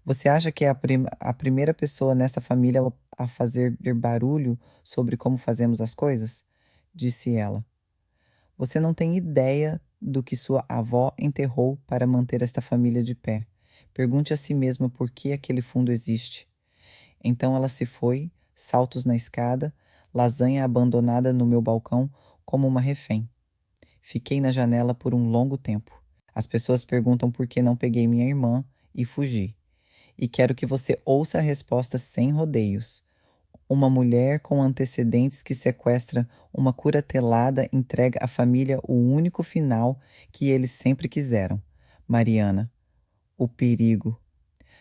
Você acha que é a primeira pessoa nessa família a fazer barulho sobre como fazemos as coisas? Disse ela. Você não tem ideia do que sua avó enterrou para manter esta família de pé. Pergunte a si mesma por que aquele fundo existe. Então ela se foi, saltos na escada, lasanha abandonada no meu balcão como uma refém. Fiquei na janela por um longo tempo. As pessoas perguntam por que não peguei minha irmã e fugi. E quero que você ouça a resposta sem rodeios. Uma mulher com antecedentes que sequestra uma curatelada entrega à família o único final que eles sempre quiseram. Mariana, o perigo.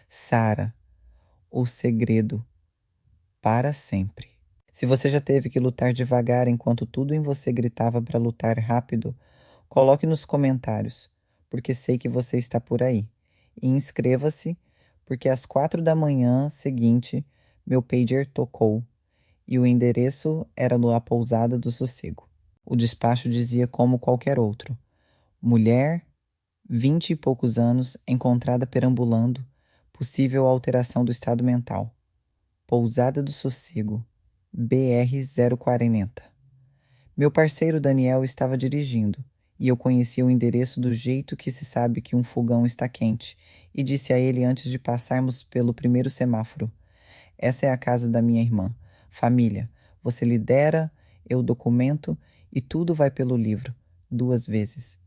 Sara, o segredo. Para sempre. Se você já teve que lutar devagar enquanto tudo em você gritava para lutar rápido, coloque nos comentários, porque sei que você está por aí. E inscreva-se, porque às 4 da manhã seguinte, meu pager tocou e o endereço era na pousada do Sossego. O despacho dizia como qualquer outro. Mulher, 20 e poucos anos, encontrada perambulando, possível alteração do estado mental. Pousada do Sossego, BR-040. Meu parceiro Daniel estava dirigindo, e eu conhecia o endereço do jeito que se sabe que um fogão está quente, e disse a ele antes de passarmos pelo primeiro semáforo. Essa é a casa da minha irmã. Família, você lidera, eu documento, e tudo vai pelo livro, 2 vezes.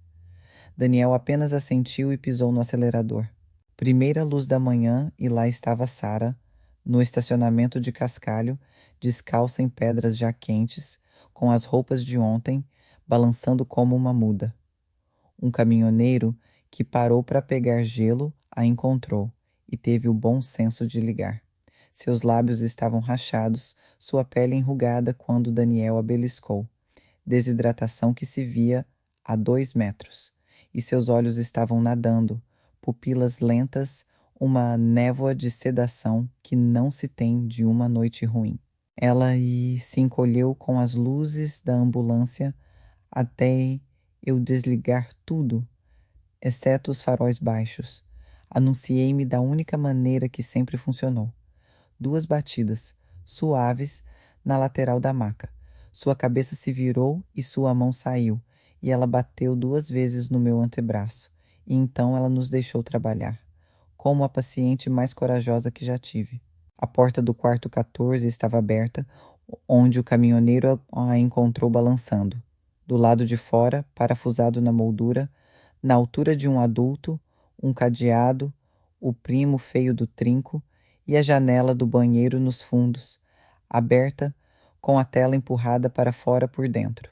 Daniel apenas assentiu e pisou no acelerador. Primeira luz da manhã e lá estava Sara, no estacionamento de cascalho, descalça em pedras já quentes, com as roupas de ontem, balançando como uma muda. Um caminhoneiro que parou para pegar gelo a encontrou e teve o bom senso de ligar. Seus lábios estavam rachados, sua pele enrugada quando Daniel a beliscou. Desidratação que se via a 2 metros. E seus olhos estavam nadando, pupilas lentas, uma névoa de sedação que não se tem de uma noite ruim. Ela se encolheu com as luzes da ambulância até eu desligar tudo, exceto os faróis baixos. Anunciei-me da única maneira que sempre funcionou. 2 batidas, suaves, na lateral da maca. Sua cabeça se virou e sua mão saiu, e ela bateu 2 vezes no meu antebraço, e então ela nos deixou trabalhar, como a paciente mais corajosa que já tive. A porta do quarto 14 estava aberta, onde o caminhoneiro a encontrou balançando. Do lado de fora, parafusado na moldura, na altura de um adulto, um cadeado, o primo feio do trinco e a janela do banheiro nos fundos, aberta, com a tela empurrada para fora por dentro.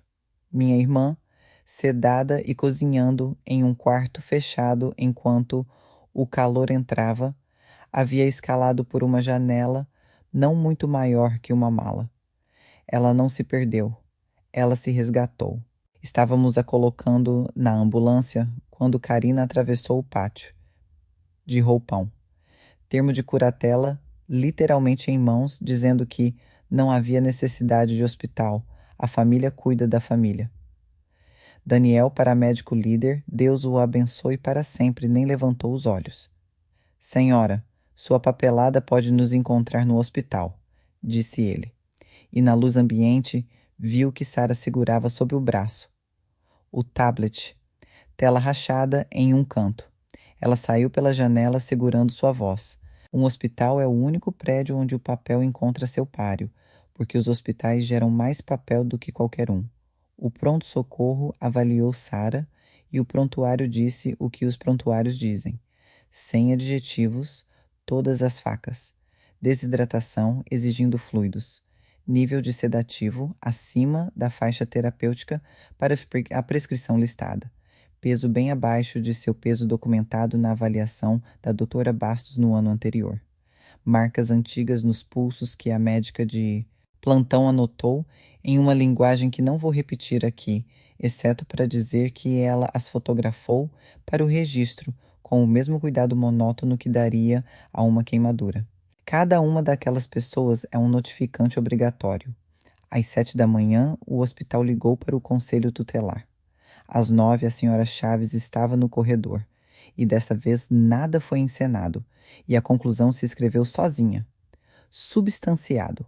Minha irmã, sedada e cozinhando em um quarto fechado enquanto o calor entrava, havia escalado por uma janela não muito maior que uma mala. Ela não se perdeu. Ela se resgatou. Estávamos a colocando na ambulância quando Karina atravessou o pátio, de roupão. Termo de curatela, literalmente em mãos, dizendo que não havia necessidade de hospital. A família cuida da família. Daniel, paramédico líder, Deus o abençoe para sempre, nem levantou os olhos. Senhora, sua papelada pode nos encontrar no hospital, disse ele. E na luz ambiente, viu que Sara segurava sob o braço. O tablet, tela rachada em um canto. Ela saiu pela janela segurando sua voz. Um hospital é o único prédio onde o papel encontra seu páreo, porque os hospitais geram mais papel do que qualquer um. O pronto-socorro avaliou Sara e o prontuário disse o que os prontuários dizem. Sem adjetivos, todas as facas. Desidratação exigindo fluidos. Nível de sedativo acima da faixa terapêutica para a prescrição listada. Peso bem abaixo de seu peso documentado na avaliação da doutora Bastos no ano anterior. Marcas antigas nos pulsos que a médica de plantão anotou em uma linguagem que não vou repetir aqui, exceto para dizer que ela as fotografou para o registro, com o mesmo cuidado monótono que daria a uma queimadura. Cada uma daquelas pessoas é um notificante obrigatório. Às 7 da manhã, o hospital ligou para o conselho tutelar. Às 9, a senhora Chaves estava no corredor, e dessa vez nada foi encenado, e a conclusão se escreveu sozinha. Substanciado.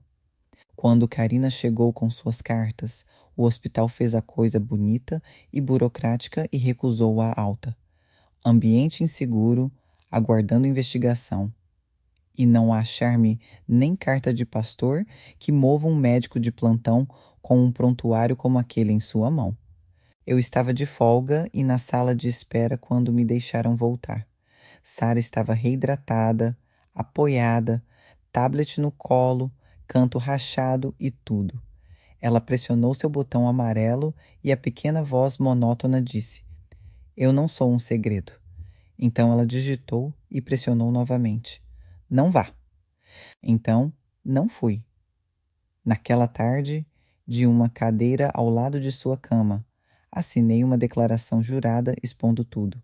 Quando Karina chegou com suas cartas, o hospital fez a coisa bonita e burocrática e recusou a alta. Ambiente inseguro, aguardando investigação. E não achar-me nem carta de pastor que mova um médico de plantão com um prontuário como aquele em sua mão. Eu estava de folga e na sala de espera quando me deixaram voltar. Sara estava reidratada, apoiada, tablet no colo, canto rachado e tudo. Ela pressionou seu botão amarelo e a pequena voz monótona disse: Eu não sou um segredo. Então ela digitou e pressionou novamente. Não vá. Então, não fui. Naquela tarde, de uma cadeira ao lado de sua cama, assinei uma declaração jurada expondo tudo.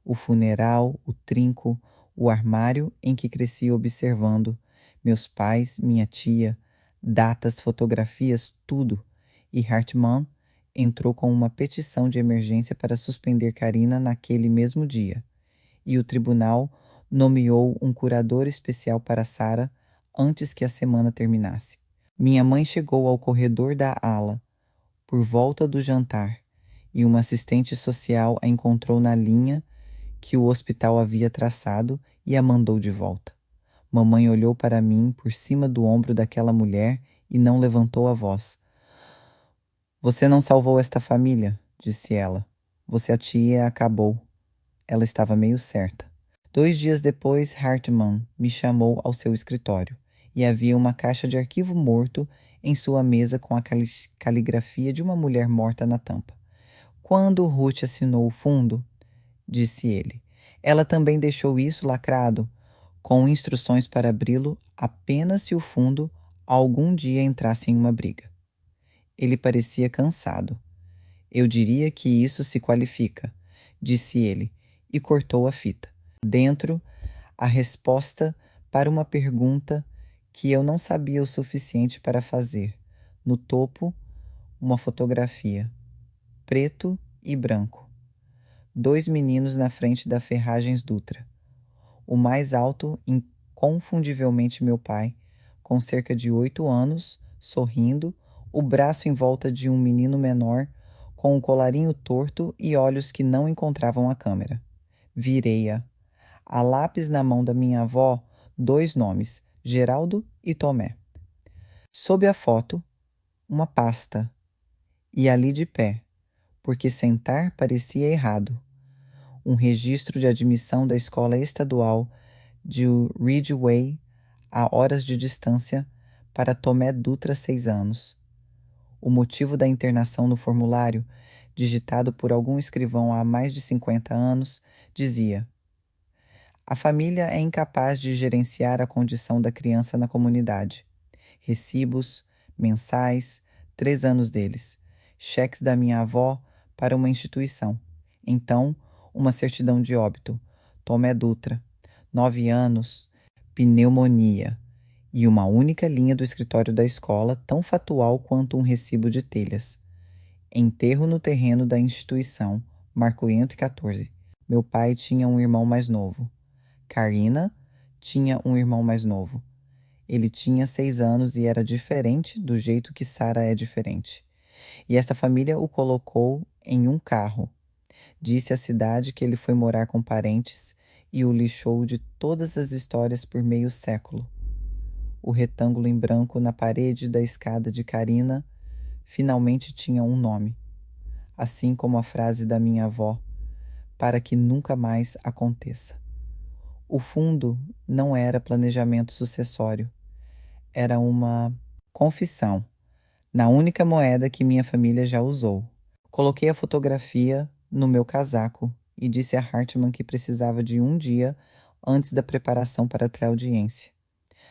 O funeral, o trinco, o armário em que cresci observando, meus pais, minha tia, datas, fotografias, tudo. E Hartmann entrou com uma petição de emergência para suspender Karina naquele mesmo dia. E o tribunal nomeou um curador especial para Sara antes que a semana terminasse. Minha mãe chegou ao corredor da ala, por volta do jantar, e uma assistente social a encontrou na linha que o hospital havia traçado e a mandou de volta. Mamãe olhou para mim por cima do ombro daquela mulher e não levantou a voz. Você não salvou esta família, disse ela. Você a tia acabou. Ela estava meio certa. 2 dias depois, Hartmann me chamou ao seu escritório e havia uma caixa de arquivo morto em sua mesa com a caligrafia de uma mulher morta na tampa. Quando Ruth assinou o fundo, disse ele, ela também deixou isso lacrado, com instruções para abri-lo apenas se o fundo algum dia entrasse em uma briga. Ele parecia cansado. Eu diria que isso se qualifica, disse ele, e cortou a fita. Dentro, a resposta para uma pergunta que eu não sabia o suficiente para fazer. No topo, uma fotografia, preto e branco. 2 meninos na frente da Ferragens Dutra. O mais alto, inconfundivelmente meu pai, com cerca de 8 anos, sorrindo, o braço em volta de um menino menor, com um colarinho torto e olhos que não encontravam a câmera. Virei-a. A lápis na mão da minha avó, 2 nomes, Geraldo e Tomé. Sob a foto, uma pasta. E ali de pé, porque sentar parecia errado. Um registro de admissão da escola estadual de Ridgeway, a horas de distância, para Tomé Dutra, 6 anos. O motivo da internação no formulário, digitado por algum escrivão há mais de 50 anos, dizia: a família é incapaz de gerenciar a condição da criança na comunidade. Recibos, mensais, 3 anos deles. Cheques da minha avó para uma instituição. Então, uma certidão de óbito. Tomé Dutra, 9 anos, pneumonia. E uma única linha do escritório da escola, tão fatual quanto um recibo de telhas. Enterro no terreno da instituição, Marco 14. Meu pai tinha um irmão mais novo. Karina tinha um irmão mais novo. Ele tinha 6 anos e era diferente do jeito que Sara é diferente. E esta família o colocou em um carro. Disse à cidade que ele foi morar com parentes e o lixou de todas as histórias por meio século. O retângulo em branco na parede da escada de Karina finalmente tinha um nome, assim como a frase da minha avó, para que nunca mais aconteça. O fundo não era planejamento sucessório, era uma confissão, na única moeda que minha família já usou. Coloquei a fotografia no meu casaco e disse a Hartman que precisava de um dia antes da preparação para a teleaudiência.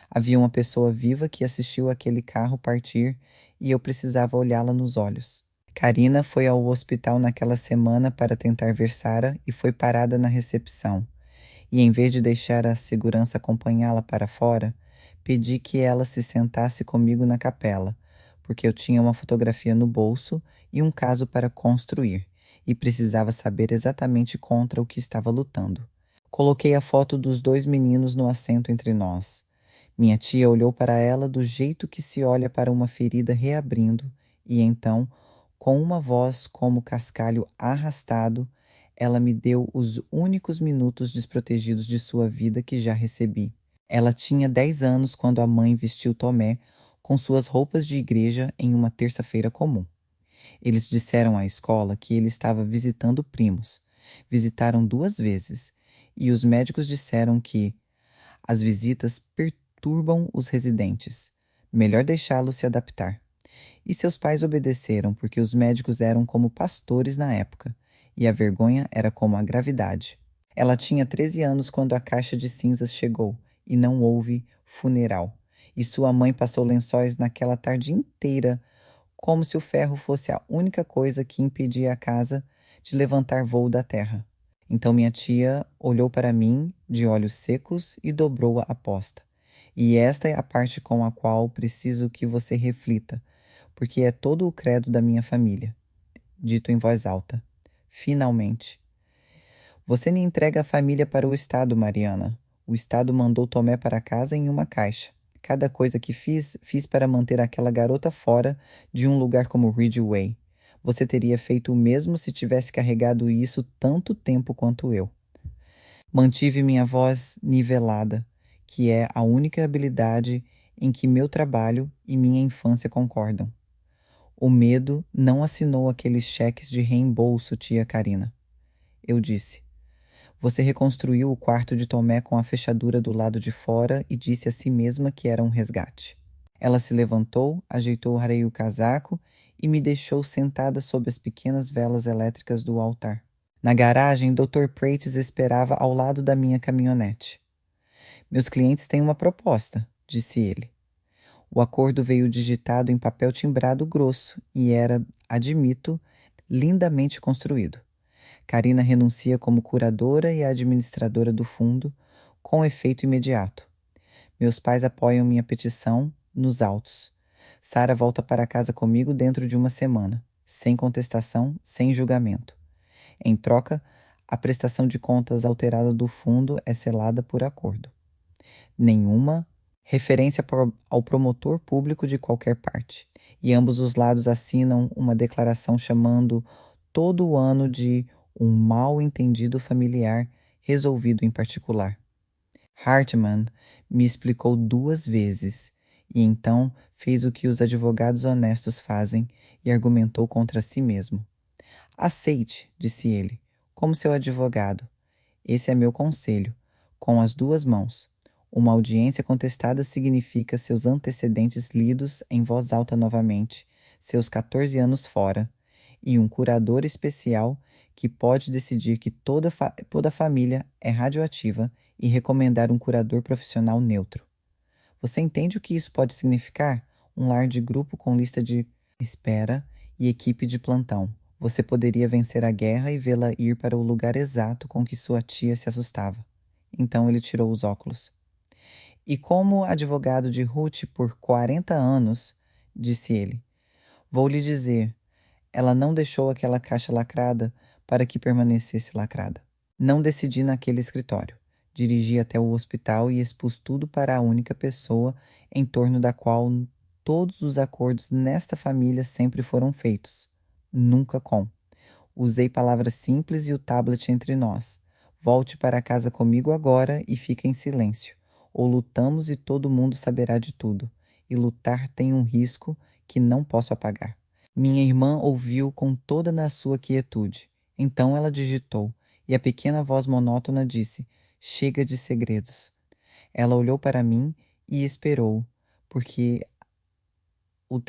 Havia uma pessoa viva que assistiu aquele carro partir e eu precisava olhá-la nos olhos. Karina foi ao hospital naquela semana para tentar ver Sara e foi parada na recepção. E em vez de deixar a segurança acompanhá-la para fora, pedi que ela se sentasse comigo na capela, porque eu tinha uma fotografia no bolso e um caso para construir, e precisava saber exatamente contra o que estava lutando. Coloquei a foto dos 2 meninos no assento entre nós. Minha tia olhou para ela do jeito que se olha para uma ferida reabrindo, e então, com uma voz como cascalho arrastado, ela me deu os únicos minutos desprotegidos de sua vida que já recebi. Ela tinha 10 anos quando a mãe vestiu Tomé com suas roupas de igreja em uma terça-feira comum. Eles disseram à escola que ele estava visitando primos. Visitaram 2 vezes, e os médicos disseram que as visitas perturbam os residentes. Melhor deixá-lo se adaptar. E seus pais obedeceram porque os médicos eram como pastores na época, e a vergonha era como a gravidade. Ela tinha 13 anos quando a caixa de cinzas chegou, e não houve funeral. E sua mãe passou lençóis naquela tarde inteira, como se o ferro fosse a única coisa que impedia a casa de levantar voo da terra. Então minha tia olhou para mim, de olhos secos, e dobrou a aposta. E esta é a parte com a qual preciso que você reflita, porque é todo o credo da minha família. Dito em voz alta. Finalmente. Você me entrega a família para o Estado, Mariana. O Estado mandou Tomé para casa em uma caixa. Cada coisa que fiz para manter aquela garota fora de um lugar como Ridgeway. Você teria feito o mesmo se tivesse carregado isso tanto tempo quanto eu. Mantive minha voz nivelada, que é a única habilidade em que meu trabalho e minha infância concordam. O medo não assinou aqueles cheques de reembolso, tia Karina. Eu disse. Você reconstruiu o quarto de Tomé com a fechadura do lado de fora e disse a si mesma que era um resgate. Ela se levantou, ajeitou o casaco e me deixou sentada sob as pequenas velas elétricas do altar. Na garagem, Dr. Prates esperava ao lado da minha caminhonete. Meus clientes têm uma proposta, disse ele. O acordo veio digitado em papel timbrado grosso e era, admito, lindamente construído. Karina renuncia como curadora e administradora do fundo, com efeito imediato. Meus pais apoiam minha petição nos autos. Sara volta para casa comigo dentro de uma semana, sem contestação, sem julgamento. Em troca, A prestação de contas alterada do fundo é selada por acordo. Nenhuma referência ao promotor público de qualquer parte. E ambos os lados assinam uma declaração chamando todo o ano de um mal-entendido familiar resolvido em particular. Hartman me explicou 2 vezes e então fez o que os advogados honestos fazem e argumentou contra si mesmo. Aceite, disse ele, como seu advogado. Esse é meu conselho, com as 2 mãos. Uma audiência contestada significa seus antecedentes lidos em voz alta novamente, seus 14 anos fora, e um curador especial que pode decidir que toda a família é radioativa e recomendar um curador profissional neutro. Você entende o que isso pode significar? Um lar de grupo com lista de espera e equipe de plantão. Você poderia vencer a guerra e vê-la ir para o lugar exato com que sua tia se assustava. Então ele tirou os óculos. E como advogado de Ruth por 40 anos, disse ele, vou lhe dizer, ela não deixou aquela caixa lacrada para que permanecesse lacrada. Não decidi naquele escritório. Dirigi até o hospital e expus tudo para a única pessoa em torno da qual todos os acordos nesta família sempre foram feitos. Nunca com. Usei palavras simples e o tablet entre nós. Volte para casa comigo agora e fique em silêncio. Ou lutamos e todo mundo saberá de tudo. E lutar tem um risco que não posso apagar. Minha irmã ouviu com toda na sua quietude. Então ela digitou, e a pequena voz monótona disse, chega de segredos. Ela olhou para mim e esperou, porque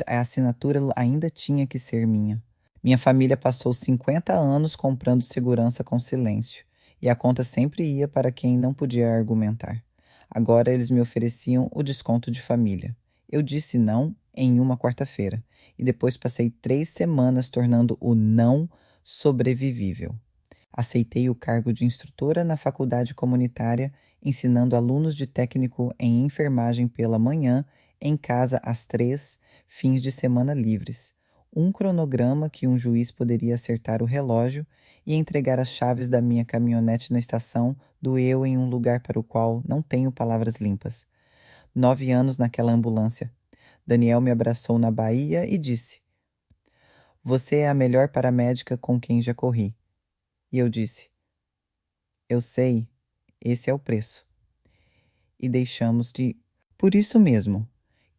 a assinatura ainda tinha que ser minha. Minha família passou 50 anos comprando segurança com silêncio, e a conta sempre ia para quem não podia argumentar. Agora eles me ofereciam o desconto de família. Eu disse não em uma quarta-feira, e depois passei 3 semanas tornando o não sobrevivível. Aceitei o cargo de instrutora na faculdade comunitária, ensinando alunos de técnico em enfermagem pela manhã, em casa às 3, fins de semana livres. Um cronograma que um juiz poderia acertar o relógio e entregar as chaves da minha caminhonete na estação doeu em um lugar para o qual não tenho palavras limpas. 9 anos naquela ambulância. Daniel me abraçou na baía e disse, você é a melhor paramédica com quem já corri. E eu disse, eu sei, esse é o preço. E deixamos de... Por isso mesmo,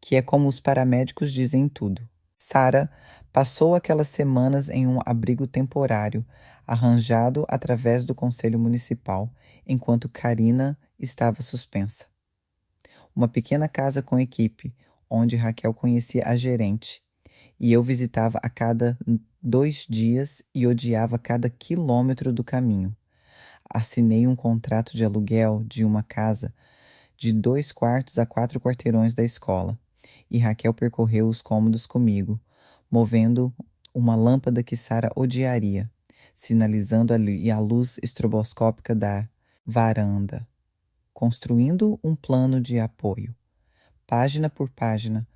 que é como os paramédicos dizem tudo. Sarah passou aquelas semanas em um abrigo temporário, arranjado através do Conselho Municipal, enquanto Karina estava suspensa. Uma pequena casa com equipe, onde Raquel conhecia a gerente, e eu visitava a cada 2 dias e odiava cada quilômetro do caminho. Assinei um contrato de aluguel de uma casa de 2 quartos a 4 quarteirões da escola, e Raquel percorreu os cômodos comigo, movendo uma lâmpada que Sarah odiaria, sinalizando a luz estroboscópica da varanda, construindo um plano de apoio, página por página,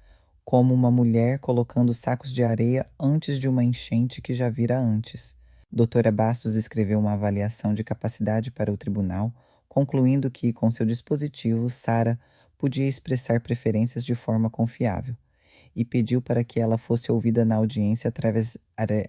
como uma mulher colocando sacos de areia antes de uma enchente que já vira antes. Doutora Bastos escreveu uma avaliação de capacidade para o tribunal, concluindo que, com seu dispositivo, Sarah podia expressar preferências de forma confiável, e pediu para que ela fosse ouvida na audiência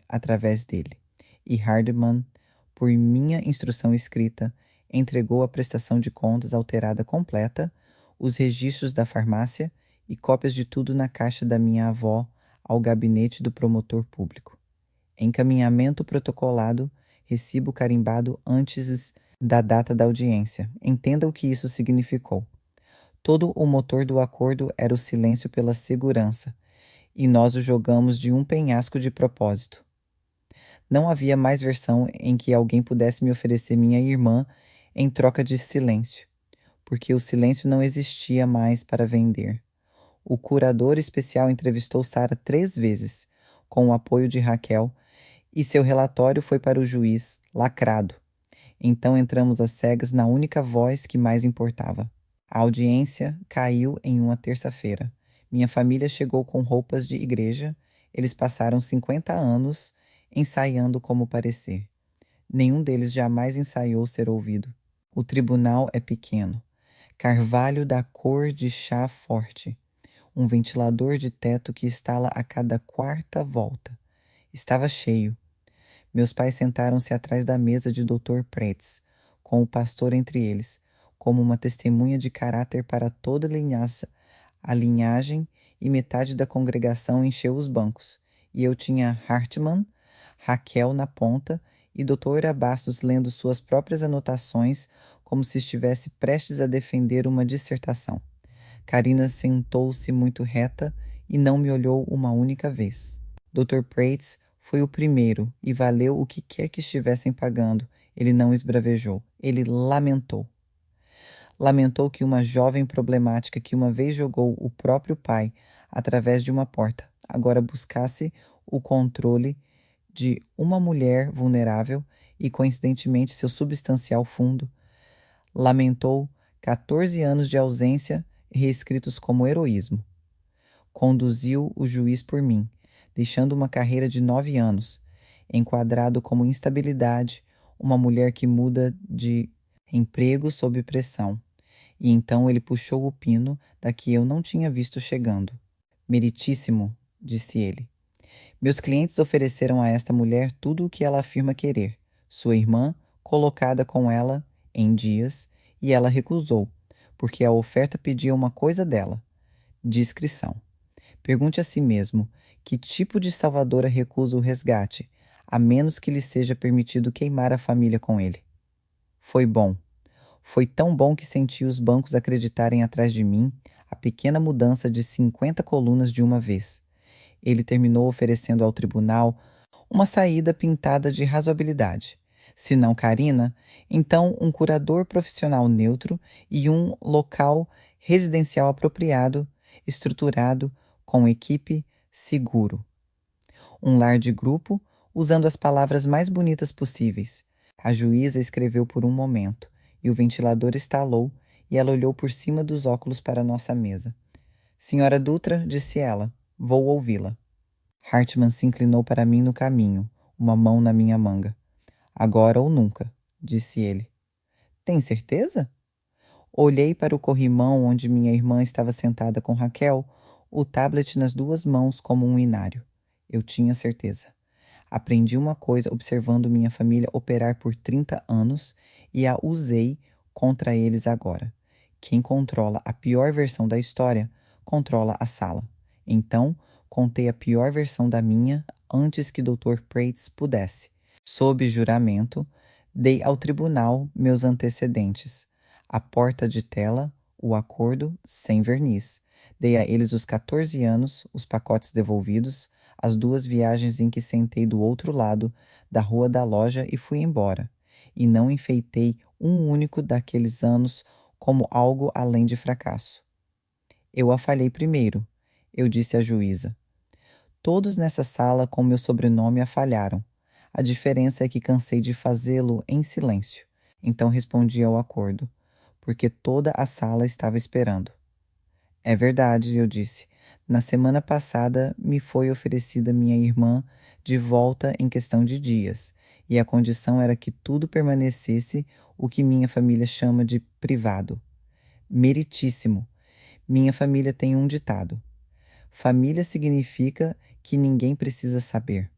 através dele. E Hardman, por minha instrução escrita, entregou a prestação de contas alterada completa, os registros da farmácia e cópias de tudo na caixa da minha avó ao gabinete do promotor público. Encaminhamento protocolado, recibo carimbado antes da data da audiência. Entenda o que isso significou. Todo o motor do acordo era o silêncio pela segurança, e nós o jogamos de um penhasco de propósito. Não havia mais versão em que alguém pudesse me oferecer minha irmã em troca de silêncio, porque o silêncio não existia mais para vender. O curador especial entrevistou Sarah 3 vezes, com o apoio de Raquel, e seu relatório foi para o juiz, lacrado. Então entramos às cegas na única voz que mais importava. A audiência caiu em uma terça-feira. Minha família chegou com roupas de igreja. Eles passaram 50 anos ensaiando como parecer. Nenhum deles jamais ensaiou ser ouvido. O tribunal é pequeno. Carvalho da cor de chá forte. Um ventilador de teto que estala a cada quarta volta. Estava cheio. Meus pais sentaram-se atrás da mesa de Dr. Pretz, com o pastor entre eles, como uma testemunha de caráter para toda a linhagem, e metade da congregação encheu os bancos, e eu tinha Hartmann, Raquel na ponta, e Dr. Bastos lendo suas próprias anotações como se estivesse prestes a defender uma dissertação. Karina sentou-se muito reta e não me olhou uma única vez. Dr. Prates foi o primeiro e valeu o que quer que estivessem pagando. Ele não esbravejou. Ele lamentou. Lamentou que uma jovem problemática que uma vez jogou o próprio pai através de uma porta agora buscasse o controle de uma mulher vulnerável e, coincidentemente, seu substancial fundo. Lamentou 14 anos de ausência reescritos como heroísmo. Conduziu o juiz por mim, deixando uma carreira de 9 anos, enquadrado como instabilidade, uma mulher que muda de emprego sob pressão. E então ele puxou o pino da que eu não tinha visto chegando. Meritíssimo, disse ele. Meus clientes ofereceram a esta mulher tudo o que ela afirma querer. Sua irmã, colocada com ela em dias, e ela recusou, porque a oferta pedia uma coisa dela: discrição. Pergunte a si mesmo que tipo de salvadora recusa o resgate, a menos que lhe seja permitido queimar a família com ele. Foi bom. Foi tão bom que senti os bancos acreditarem atrás de mim a pequena mudança de 50 colunas de uma vez. Ele terminou oferecendo ao tribunal uma saída pintada de razoabilidade. Se não Karina, então um curador profissional neutro e um local residencial apropriado, estruturado, com equipe, seguro. Um lar de grupo, usando as palavras mais bonitas possíveis. A juíza escreveu por um momento, e o ventilador estalou, e ela olhou por cima dos óculos para nossa mesa. Senhora Dutra, disse ela, vou ouvi-la. Hartmann se inclinou para mim no caminho, uma mão na minha manga. Agora ou nunca, disse ele. Tem certeza? Olhei para o corrimão onde minha irmã estava sentada com Raquel, o tablet nas duas mãos como um inário. Eu tinha certeza. Aprendi uma coisa observando minha família operar por 30 anos e a usei contra eles agora. Quem controla a pior versão da história, controla a sala. Então, contei a pior versão da minha antes que Dr. Prates pudesse. Sob juramento, dei ao tribunal meus antecedentes. A porta de tela, o acordo sem verniz. Dei a eles os 14 anos, os pacotes devolvidos, as 2 viagens em que sentei do outro lado da rua da loja e fui embora. E não enfeitei um único daqueles anos como algo além de fracasso. Eu a falhei primeiro, eu disse à juíza. Todos nessa sala com meu sobrenome a falharam. A diferença é que cansei de fazê-lo em silêncio. Então respondi ao acordo, porque toda a sala estava esperando. É verdade, eu disse. Na semana passada me foi oferecida minha irmã de volta em questão de dias, e a condição era que tudo permanecesse o que minha família chama de privado. Meritíssimo. Minha família tem um ditado. Família significa que ninguém precisa saber.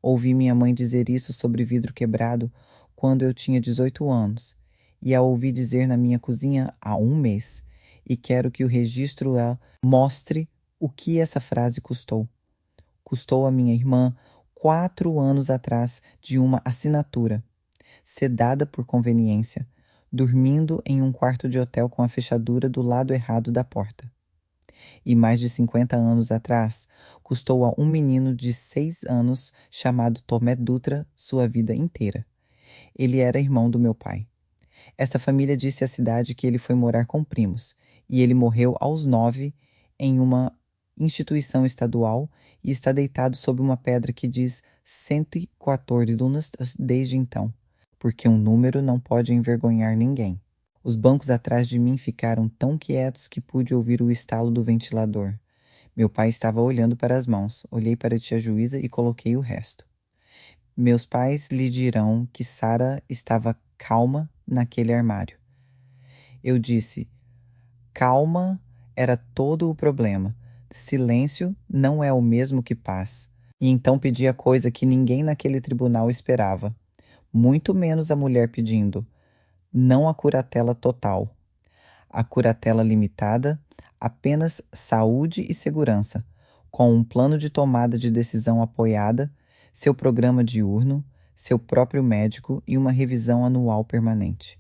Ouvi minha mãe dizer isso sobre vidro quebrado quando eu tinha 18 anos, e a ouvi dizer na minha cozinha há um mês, e quero que o registro mostre o que essa frase custou. Custou a minha irmã 4 anos atrás de uma assinatura, sedada por conveniência, dormindo em um quarto de hotel com a fechadura do lado errado da porta. E mais de 50 anos atrás, custou a um menino de 6 anos chamado Tomé Dutra sua vida inteira. Ele era irmão do meu pai. Essa família disse à cidade que ele foi morar com primos, e ele morreu aos 9 em uma instituição estadual e está deitado sob uma pedra que diz 114 lunas desde então, porque um número não pode envergonhar ninguém. Os bancos atrás de mim ficaram tão quietos que pude ouvir o estalo do ventilador. Meu pai estava olhando para as mãos. Olhei para a tia juíza e coloquei o resto. Meus pais lhe dirão que Sara estava calma naquele armário. Eu disse: calma era todo o problema. Silêncio não é o mesmo que paz. E então pedi a coisa que ninguém naquele tribunal esperava, muito menos a mulher pedindo: não a curatela total, a curatela limitada, apenas saúde e segurança, com um plano de tomada de decisão apoiada, seu programa diurno, seu próprio médico e uma revisão anual permanente.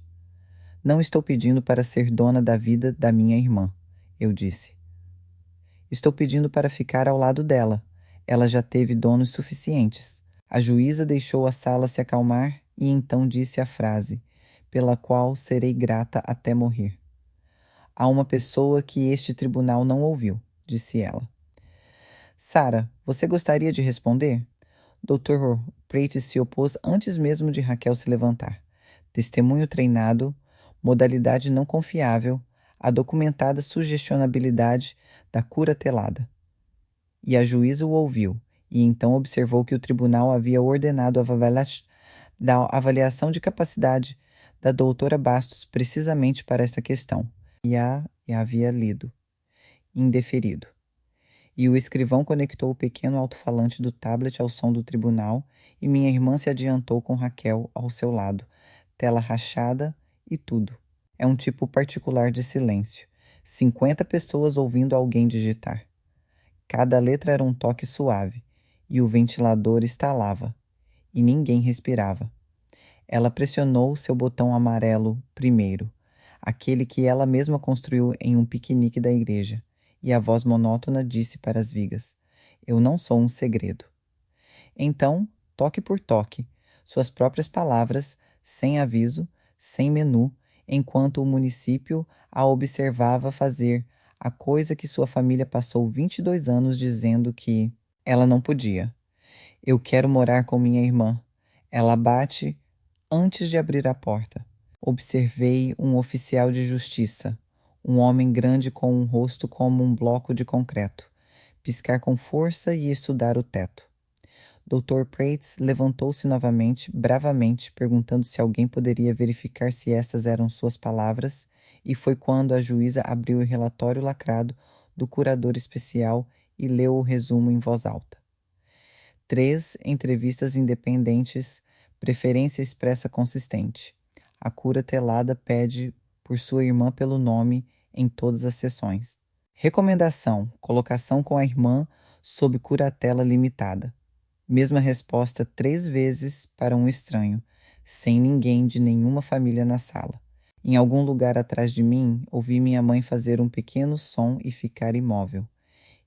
Não estou pedindo para ser dona da vida da minha irmã, eu disse. Estou pedindo para ficar ao lado dela. Ela já teve donos suficientes. A juíza deixou a sala se acalmar e então disse a frase, pela qual serei grata até morrer. Há uma pessoa que este tribunal não ouviu, disse ela. Sara, você gostaria de responder? Dr. Prates se opôs antes mesmo de Raquel se levantar. Testemunho treinado, modalidade não confiável, a documentada sugestionabilidade da cura telada. E a juíza o ouviu, e então observou que o tribunal havia ordenado a avaliação de capacidade da doutora Bastos precisamente para esta questão, e a havia lido, indeferido. E o escrivão conectou o pequeno alto-falante do tablet ao som do tribunal, e minha irmã se adiantou com Raquel ao seu lado, tela rachada e tudo. É um tipo particular de silêncio. 50 pessoas ouvindo alguém digitar. Cada letra era um toque suave, e o ventilador estalava, e ninguém respirava. Ela pressionou seu botão amarelo primeiro, aquele que ela mesma construiu em um piquenique da igreja, e a voz monótona disse para as vigas: eu não sou um segredo. Então, toque por toque, suas próprias palavras, sem aviso, sem menu, enquanto o município a observava fazer a coisa que sua família passou 22 anos dizendo que ela não podia. Eu quero morar com minha irmã. Ela bate antes de abrir a porta. Observei um oficial de justiça, um homem grande com um rosto como um bloco de concreto, piscar com força e estudar o teto. Dr. Prates levantou-se novamente, bravamente, perguntando se alguém poderia verificar se essas eram suas palavras, e foi quando a juíza abriu o relatório lacrado do curador especial e leu o resumo em voz alta. 3 entrevistas independentes, preferência expressa consistente. A cura telada pede por sua irmã pelo nome em todas as sessões. Recomendação: colocação com a irmã sob curatela limitada. Mesma resposta 3 vezes para um estranho, sem ninguém de nenhuma família na sala. Em algum lugar atrás de mim, ouvi minha mãe fazer um pequeno som e ficar imóvel.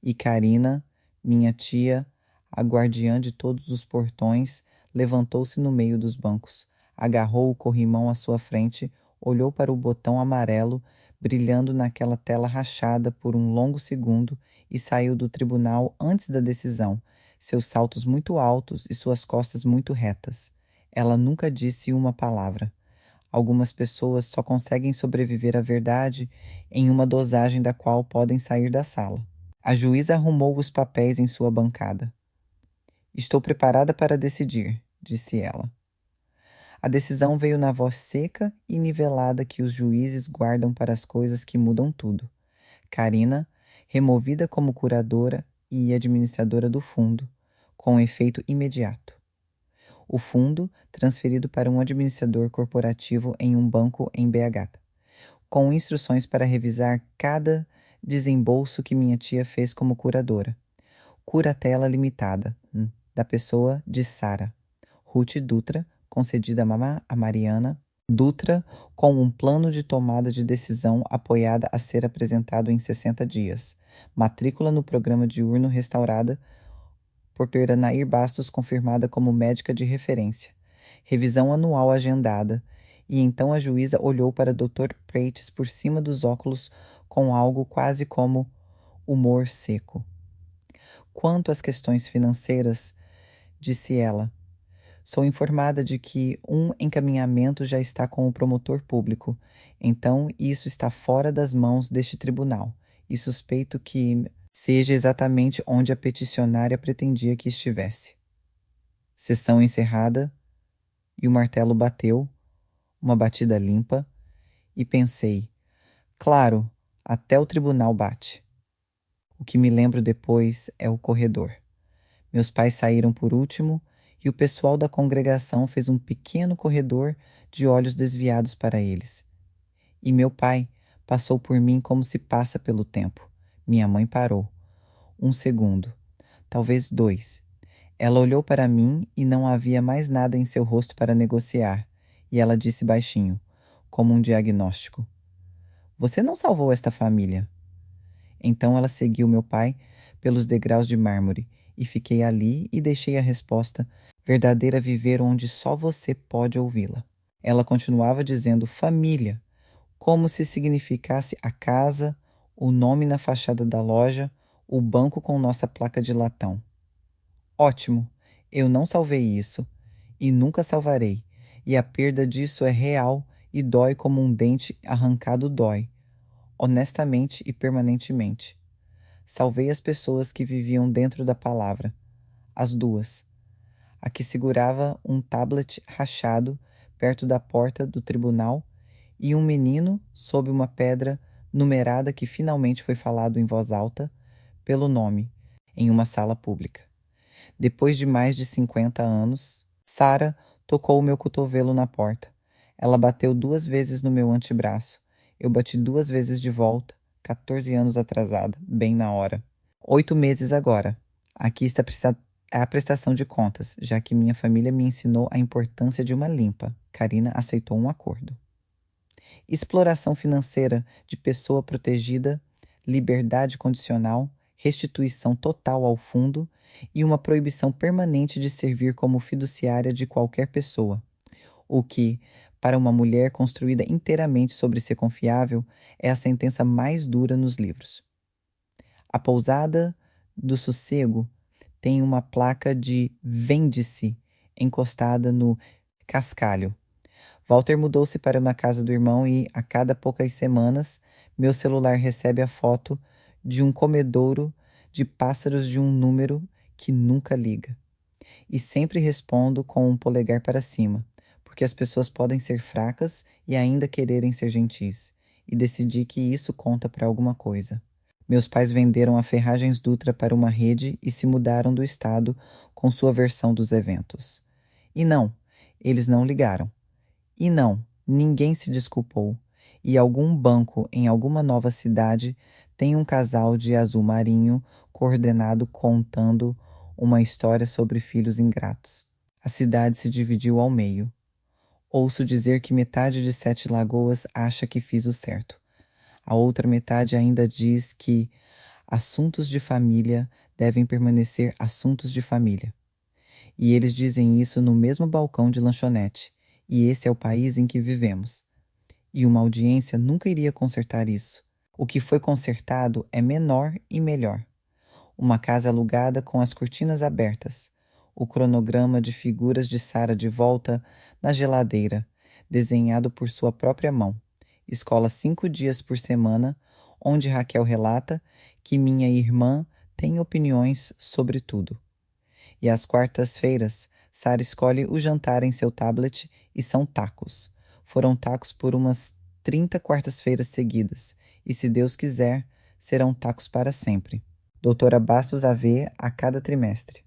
E Karina, minha tia, a guardiã de todos os portões, levantou-se no meio dos bancos, agarrou o corrimão à sua frente, olhou para o botão amarelo, brilhando naquela tela rachada por um longo segundo, e saiu do tribunal antes da decisão, seus saltos muito altos e suas costas muito retas. Ela nunca disse uma palavra. Algumas pessoas só conseguem sobreviver à verdade em uma dosagem da qual podem sair da sala. A juíza arrumou os papéis em sua bancada. Estou preparada para decidir, disse ela. A decisão veio na voz seca e nivelada que os juízes guardam para as coisas que mudam tudo. Karina, removida como curadora e administradora do fundo, com efeito imediato. O fundo transferido para um administrador corporativo em um banco em BH, com instruções para revisar cada desembolso que minha tia fez como curadora. Curatela limitada, da pessoa de Sara. Ruth Dutra, concedida a Mariana Dutra, com um plano de tomada de decisão apoiada a ser apresentado em 60 dias. Matrícula no programa diurno restaurada por Dra. Nair Bastos, confirmada como médica de referência. Revisão anual agendada. E então a juíza olhou para Dr. Prates por cima dos óculos com algo quase como humor seco. Quanto às questões financeiras, disse ela, sou informada de que um encaminhamento já está com o promotor público, então isso está fora das mãos deste tribunal, e suspeito que seja exatamente onde a peticionária pretendia que estivesse. Sessão encerrada e o martelo bateu, uma batida limpa, e pensei, claro, até o tribunal bate. O que me lembro depois é o corredor. Meus pais saíram por último e o pessoal da congregação fez um pequeno corredor de olhos desviados para eles. E meu pai passou por mim como se passa pelo tempo. Minha mãe parou. 1 segundo, talvez 2. Ela olhou para mim e não havia mais nada em seu rosto para negociar, e ela disse baixinho, como um diagnóstico: Você não salvou esta família. Então ela seguiu meu pai pelos degraus de mármore, e fiquei ali e deixei a resposta verdadeira viver onde só você pode ouvi-la. Ela continuava dizendo família, como se significasse a casa, o nome na fachada da loja, o banco com nossa placa de latão. Ótimo, eu não salvei isso e nunca salvarei, e a perda disso é real e dói como um dente arrancado dói, honestamente e permanentemente. Salvei as pessoas que viviam dentro da palavra, as duas. A que segurava um tablet rachado perto da porta do tribunal e um menino sob uma pedra numerada que finalmente foi falado em voz alta, pelo nome, em uma sala pública. Depois de mais de 50 anos, Sarah tocou o meu cotovelo na porta. Ela bateu 2 vezes no meu antebraço. Eu bati 2 vezes de volta, 14 anos atrasada, bem na hora. 8 meses agora. Aqui está a prestação de contas, já que minha família me ensinou a importância de uma limpa. Karina aceitou um acordo. Exploração financeira de pessoa protegida, liberdade condicional, restituição total ao fundo e uma proibição permanente de servir como fiduciária de qualquer pessoa, o que, para uma mulher construída inteiramente sobre ser confiável, é a sentença mais dura nos livros. A pousada do Sossego tem uma placa de vende-se encostada no cascalho. Walter mudou-se para uma casa do irmão e, a cada poucas semanas, meu celular recebe a foto de um comedouro de pássaros de um número que nunca liga. E sempre respondo com um polegar para cima, porque as pessoas podem ser fracas e ainda quererem ser gentis, e decidi que isso conta para alguma coisa. Meus pais venderam a Ferragens Dutra para uma rede e se mudaram do estado com sua versão dos eventos. E não, eles não ligaram. E não, ninguém se desculpou, e algum banco em alguma nova cidade tem um casal de azul marinho coordenado contando uma história sobre filhos ingratos. A cidade se dividiu ao meio. Ouço dizer que metade de 7 Lagoas acha que fiz o certo. A outra metade ainda diz que assuntos de família devem permanecer assuntos de família. E eles dizem isso no mesmo balcão de lanchonete. E esse é o país em que vivemos. E uma audiência nunca iria consertar isso. O que foi consertado é menor e melhor. Uma casa alugada com as cortinas abertas. O cronograma de figuras de Sarah de volta na geladeira, desenhado por sua própria mão. Escola 5 dias por semana, onde Raquel relata que minha irmã tem opiniões sobre tudo. E às quartas-feiras, Sarah escolhe o jantar em seu tablet e são tacos. Foram tacos por umas 30 quartas-feiras seguidas. E se Deus quiser, serão tacos para sempre. Doutora Bastos AV a cada trimestre.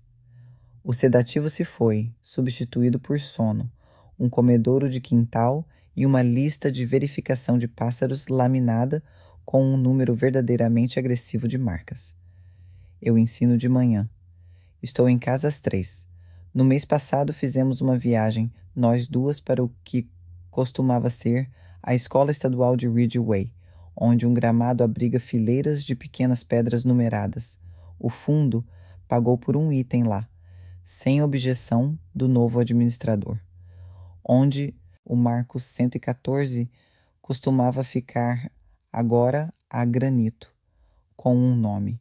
O sedativo se foi, substituído por sono, um comedouro de quintal e uma lista de verificação de pássaros laminada com um número verdadeiramente agressivo de marcas. Eu ensino de manhã. Estou em casa às 3. No mês passado fizemos uma viagem, nós duas, para o que costumava ser a Escola Estadual de Ridgeway, onde um gramado abriga fileiras de pequenas pedras numeradas. O fundo pagou por um item lá, sem objeção do novo administrador, onde o marco 114 costumava ficar agora a granito, com um nome.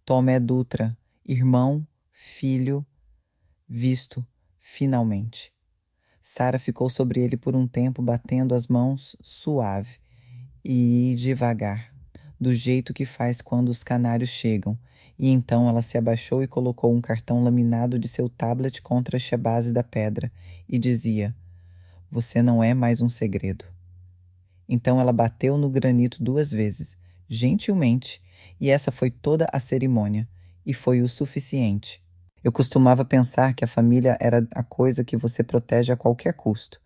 Tomé Dutra, irmão, filho, visto, finalmente. Sarah ficou sobre ele por um tempo, batendo as mãos suave e devagar, do jeito que faz quando os canários chegam, E então ela se abaixou e colocou um cartão laminado de seu tablet contra a base da pedra e dizia: Você não é mais um segredo. Então ela bateu no granito 2 vezes, gentilmente, e essa foi toda a cerimônia, e foi o suficiente. Eu costumava pensar que a família era a coisa que você protege a qualquer custo.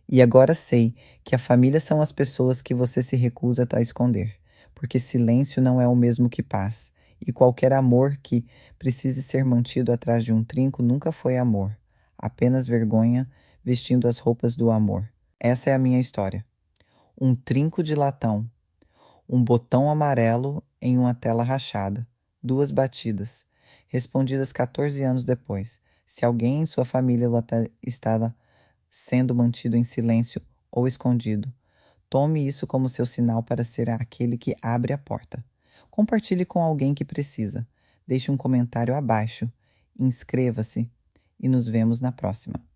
E agora sei que a família são as pessoas que você se recusa a esconder, porque silêncio não é o mesmo que paz, e qualquer amor que precise ser mantido atrás de um trinco nunca foi amor, apenas vergonha vestindo as roupas do amor. Essa é a minha história. Um trinco de latão, um botão amarelo em uma tela rachada, 2 batidas, respondidas 14 anos depois. Se alguém em sua família está sendo mantido em silêncio ou escondido, tome isso como seu sinal para ser aquele que abre a porta. Compartilhe com alguém que precisa. Deixe um comentário abaixo. Inscreva-se e nos vemos na próxima.